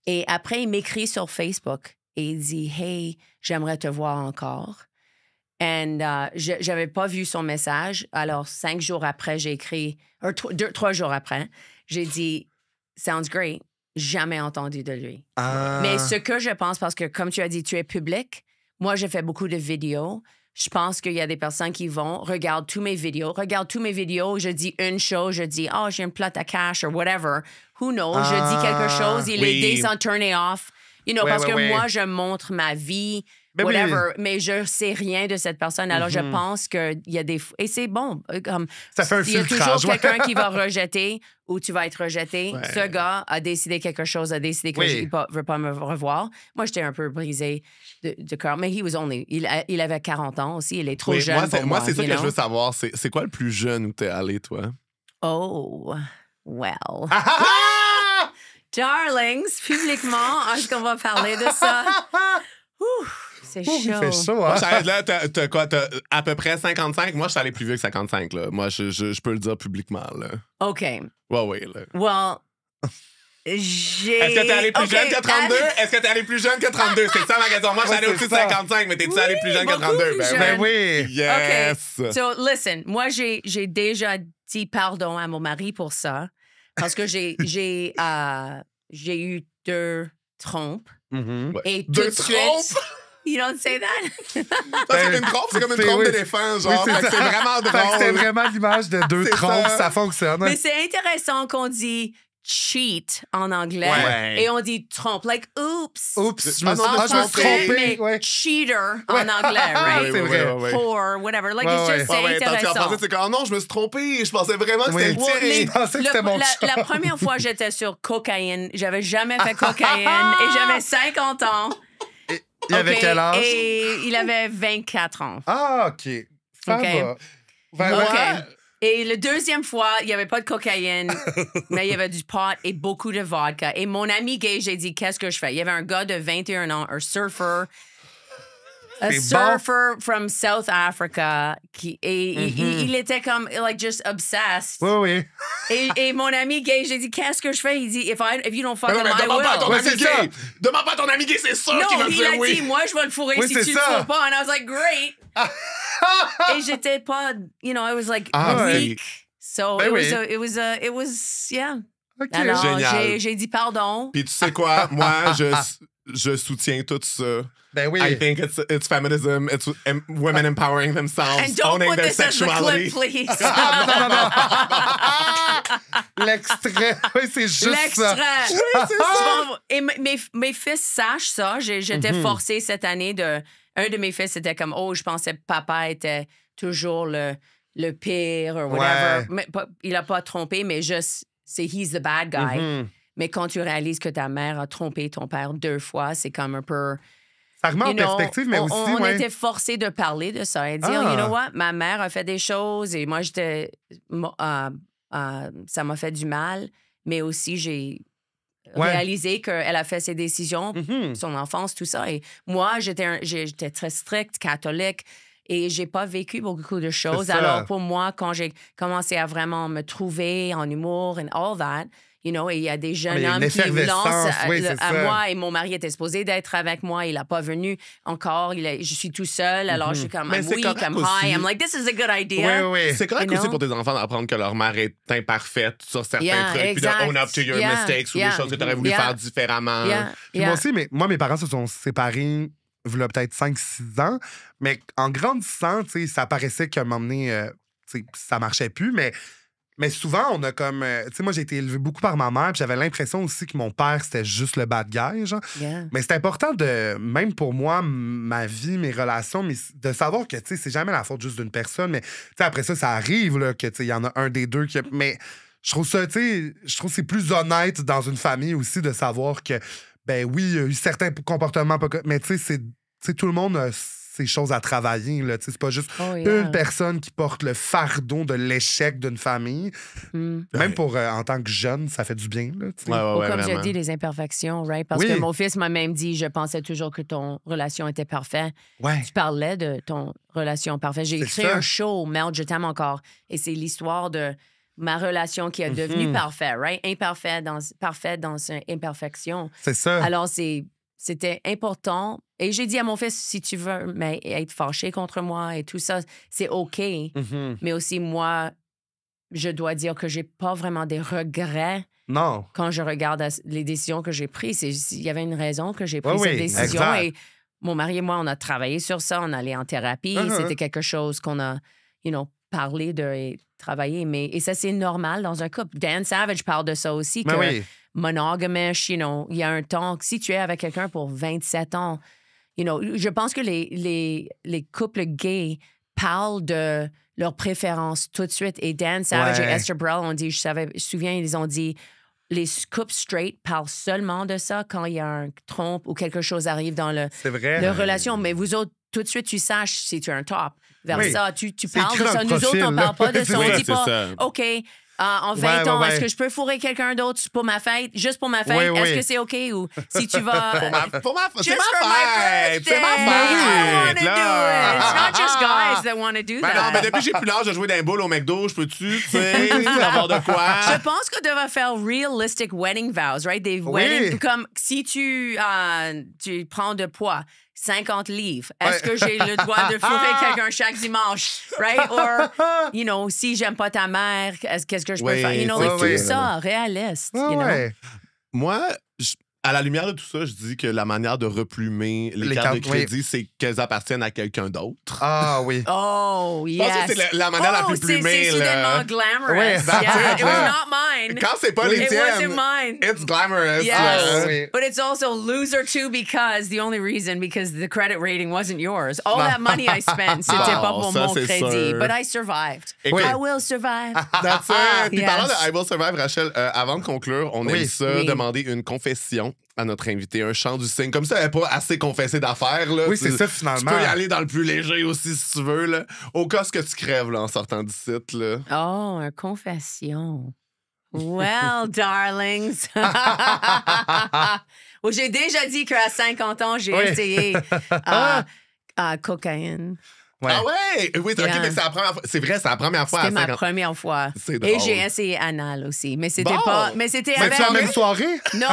Et après, il m'écrit sur Facebook et il dit, hey, j'aimerais te voir encore. And j'avais pas vu son message. Alors, 5 jours après, j'ai écrit, 3 jours après, j'ai dit, sounds great. Jamais entendu de lui. Mais ce que je pense, parce que comme tu as dit, tu es public, moi, j'ai fait beaucoup de vidéos. Je pense qu'il y a des personnes qui regardent tous mes vidéos, je dis une chose, je dis, oh, j'ai une plate à cash or whatever. Who knows? Je dis quelque chose, il est déjà turné off. You know, parce que moi, je montre ma vie, whatever, mais je sais rien de cette personne. Alors, je pense qu'il y a des... Et c'est bon. Comme, ça fait un filtrage. Il y a toujours quelqu'un qui va rejeter ou tu vas être rejeté. Ouais. Ce gars a décidé quelque chose, a décidé que je ne veux pas me revoir. Moi, j'étais un peu brisée de cœur. Mais il avait 40 ans aussi. Il est trop jeune pour moi. Moi, c'est ça que je veux savoir. C'est quoi le plus jeune où t'es allé, toi? Oh, well... Darlings, publiquement, est-ce qu'on va parler de ça? C'est chaud. Il fait chaud, hein? Moi, là, t'as quoi? T'as à peu près 55? Moi, je suis allé plus vieux que 55, là. Moi, je peux le dire publiquement, là. OK. Ouais, là. Well, Est-ce que t'es allé plus jeune que 32? Est-ce que t'es allé plus jeune que 32? C'est ça ma question. Moi, je suis allé au-dessus de 55, mais t'es-tu allé plus jeune que 32? Ben oui. Yes. OK. So, listen, moi, j'ai déjà dit pardon à mon mari pour ça. Parce que j'ai eu 2 trompes. Et tout de suite... You don't say that? C'est une trompe, c'est comme une trompe d'éléphant, genre. Oui, c'est vraiment drôle. C'était vraiment l'image de 2 trompes, ça fonctionne. Mais c'est intéressant qu'on dit cheat en anglais et on dit trompe, like oops. Oups, je me suis trompé. Cheater en anglais, right? C'est vrai. Or whatever. Like, it's just c'est intéressant. Quand tu c'est comme, non, je me suis trompé. Je pensais vraiment que c'était le tien. Je pensais que c'était mon chat. La première fois, j'étais sur cocaïne. J'avais jamais fait cocaïne et j'avais 50 ans. Il avait quel âge? Et il avait 24 ans. Ah, OK. Ça va. OK. Et la deuxième fois, il n'y avait pas de cocaïne, mais il y avait du pot et beaucoup de vodka. Et mon ami gay, j'ai dit, qu'est-ce que je fais? Il y avait un gars de 21 ans, un surfer. Un surfer from South Africa. Il était comme, like, just obsessed. Oui. Et mon ami gay, j'ai dit, qu'est-ce que je fais? Il dit, if you don't fuck him, I will. Demande pas à ton ami gay, c'est sûr qu'il va te dire oui. Non, il a dit, moi, je vais le fourrer si tu le fourres pas. And I was like, great. Et j'étais pas, you know, I was like weak. So it was, yeah. Okay. Alors, génial. J'ai dit pardon. Puis tu sais quoi? Moi, je soutiens tout ça. Ben oui. I think it's feminism, it's women empowering themselves, And don't owning put their this as the sexuality. clip, please. Non. L'extrait. Oui, c'est juste ça. Oui, c'est ça. Et mes fils sachent ça. J'étais forcée cette année un de mes fils était comme, je pensais que papa était toujours le pire ou whatever. Mais, il a pas trompé, mais juste, c'est he's the bad guy. Mais quand tu réalises que ta mère a trompé ton père 2 fois, c'est comme un peu... Ça remet en perspective, mais aussi... On était forcés de parler de ça et dire, you know what, ma mère a fait des choses et moi, ça m'a fait du mal, mais aussi, j'ai... réaliser qu'elle a fait ses décisions, son enfance, tout ça. Et moi, j'étais très stricte, catholique, et j'ai pas vécu beaucoup de choses. Alors, pour moi, quand j'ai commencé à vraiment me trouver en humour and all that, you know, et il y a des jeunes hommes qui lancent à moi, et mon mari était supposé d'être avec moi, il a pas venu encore, je suis tout seul, alors je suis comme, I'm weak, I'm high, I'm like, this is a good idea. Oui. C'est correct aussi pour tes enfants d'apprendre que leur mère est imparfaite sur certains trucs, puis de own up to your mistakes ou des choses que tu aurais voulu faire différemment. Puis moi aussi, mes parents se sont séparés il y a peut-être 5-6 ans, mais en grandissant, ça paraissait qu'à un moment donné, ça marchait plus, mais souvent, on a comme... tu sais, moi, j'ai été élevé beaucoup par ma mère, puis j'avais l'impression aussi que mon père, c'était juste le bad guy, genre. Mais c'est important même pour moi, ma vie, mes relations, mais de savoir que, tu sais, c'est jamais la faute juste d'une personne, mais, tu sais, après ça arrive, là, que, tu sais, il y en a un des deux qui... Mais je trouve ça, tu sais, je trouve que c'est plus honnête dans une famille aussi de savoir que, ben oui, il y a eu certains comportements, mais tu sais, tout le monde a ces choses à travailler. Là. C'est pas juste yeah. une personne qui porte le fardeau de l'échec d'une famille. Même pour, en tant que jeune, ça fait du bien. Là, Ou comme vraiment. je dis, les imperfections, right? Parce que mon fils m'a même dit, je pensais toujours que ton relation était parfaite. Ouais. Tu parlais de ton relation parfaite. J'ai écrit un show, Mel, je t'aime encore. Et c'est l'histoire de ma relation qui est devenue parfaite, right? Parfaite dans son imperfection. C'est ça. Alors, c'était important. Et j'ai dit à mon fils, si tu veux être fâché contre moi et tout ça, c'est OK. Mais aussi, moi, je dois dire que j'ai pas vraiment des regrets. Non. Quand je regarde les décisions que j'ai prises. Il y avait une raison que j'ai pris cette décision. Exact. Et mon mari et moi, on a travaillé sur ça. On allait en thérapie. C'était quelque chose qu'on a, parlé de et travaillé. Et ça, c'est normal dans un couple. Dan Savage parle de ça aussi, que monogamish, il y a un temps. Si tu es avec quelqu'un pour 27 ans, je pense que les couples gays parlent de leurs préférences tout de suite. Et Dan Savage et Esther Perel ont dit, je me souviens, ils ont dit, les couples straight parlent seulement de ça quand il y a un trompe ou quelque chose arrive dans leur relation. Mais vous autres, tout de suite, tu saches si tu es un top. Vers ça, tu parles de ça. Nous autres, on ne parle pas de ça. On dit pas, OK, en 20 ans, est-ce que je peux fourrer quelqu'un d'autre pour ma fête? Juste pour ma fête? Est-ce que c'est OK? Ou si tu vas... pour ma fête! C'est ma fête! I want to do it. It's not just guys that want to do that. Non, mais depuis que j'ai plus l'âge de jouer d'un boule au McDo, je peux-tu, avoir de quoi? Je pense qu'on devrait faire realistic wedding vows, right? Des wedding, comme si tu prends de poids, 50 livres. Est-ce que j'ai le droit de fourrer quelqu'un chaque dimanche? Right? Or, si j'aime pas ta mère, qu'est-ce que je peux faire? Tout ça, réaliste. Moi, à la lumière de tout ça, je dis que la manière de replumer les cartes de crédit, c'est qu'elles appartiennent à quelqu'un d'autre. Ah oui. Oh, yes. Je pense que c'est la manière la plus plumée. C'est soudainement glamorous. Yeah. It was not mine. Quand c'est pas les tiennes, it wasn't mine. It's glamorous. Yes. But it's also loser too because the credit rating wasn't yours. All that money I spent, c'était pas pour mon crédit. Sûr. But I survived. Écoute, I will survive. That's it. Puis parlant de I will survive, Rachel, avant de conclure, on aime ça demander une confession à notre invité, un chant du cygne. Comme ça, elle n'est pas assez confessée d'affaires. Là. Oui, c'est ça, finalement. Tu peux y aller dans le plus léger aussi, si tu veux. Là. Au cas que tu crèves là, en sortant du site. Là. Oh, une confession. Well, darlings. J'ai déjà dit qu'à 50 ans, j'ai essayé cocaïne. Ouais. Ah ouais? Oui, OK, mais c'est la première fois. C'est vrai, c'est la première fois. C'était ma première fois. C'est drôle. Et j'ai essayé anal aussi. Mais c'était pas. Mais c'était avec. C'est la même soirée? Non.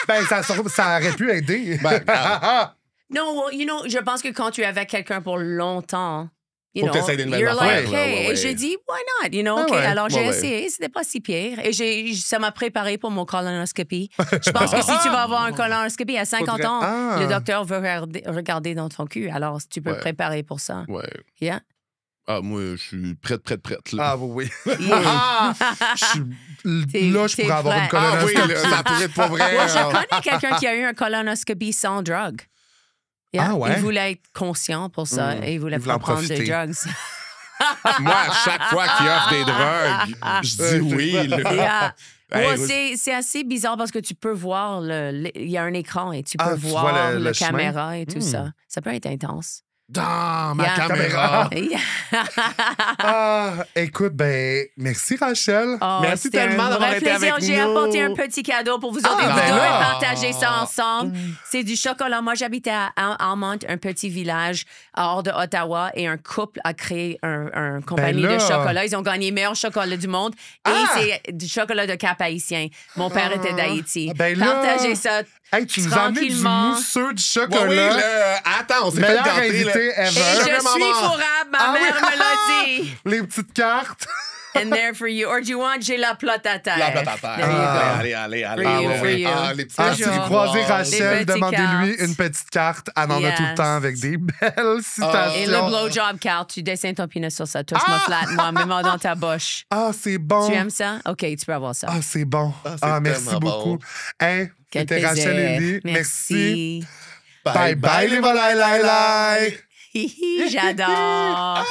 Ben, ça aurait pu aider. Non, je pense que quand tu es avec quelqu'un pour longtemps, faut que tu essaies des nouvelles you're affaires. like, hey. Et j'ai dit, why not? OK. Alors, j'ai essayé. C'était pas si pire. Et ça m'a préparé pour mon colonoscopie. Je pense que si tu vas avoir un colonoscopie à 50 ans, le docteur veut regarder dans ton cul. Alors, tu peux préparer pour ça. Ouais. Yeah. Ah, moi, je suis prête. Là. Ah, oui. Là, je pourrais avoir une colonoscopie. Ah, oui, ça pourrait être pas vrai. Moi, je connais quelqu'un qui a eu un colonoscopie sans drogue. Yeah. Ah ouais? Il voulait être conscient pour ça et il voulait pas prendre des drugs. Moi, à chaque fois qu'il offre des drogues, je dis oui. Là. Yeah. C'est assez bizarre parce que tu peux voir, il y a un écran et tu peux voir le caméra et tout ça. Ça peut être intense. Dans ma caméra. Écoute, merci Rachel. Merci tellement d'avoir été avec nous. J'ai apporté un petit cadeau pour vous autres et vous devez partager ça ensemble. C'est du chocolat. Moi, j'habitais à Almont, un petit village hors de Ottawa, et un couple a créé une compagnie de chocolat. Ils ont gagné meilleur chocolat du monde et c'est du chocolat de Cap haïtien. Mon père était d'Haïti. Partagez ça. Hey, tu nous as amené du mousseux de chocolat. Oui, attends, on s'est fait gâter. Et je suis fourrable, ma mère me l'a dit. Les petites cartes. And there for you. Or do you want, j'ai la plotte à terre. La plotte à terre. There you go. Allez. For you. Les petites Si vous croisez Rachel, des demandez-lui cartes. une petite carte. Elle en a tout le temps avec des belles citations. Et le blowjob card, tu dessines ton pénis sur ça. Touche-moi flat, mets-moi dans ta bouche. Ah, c'est bon. Tu aimes ça? OK, tu peux avoir ça. Ah, c'est bon. Merci beaucoup. Quel c'était Rachel et Lee. Merci. Bye bye les volailles. J'adore.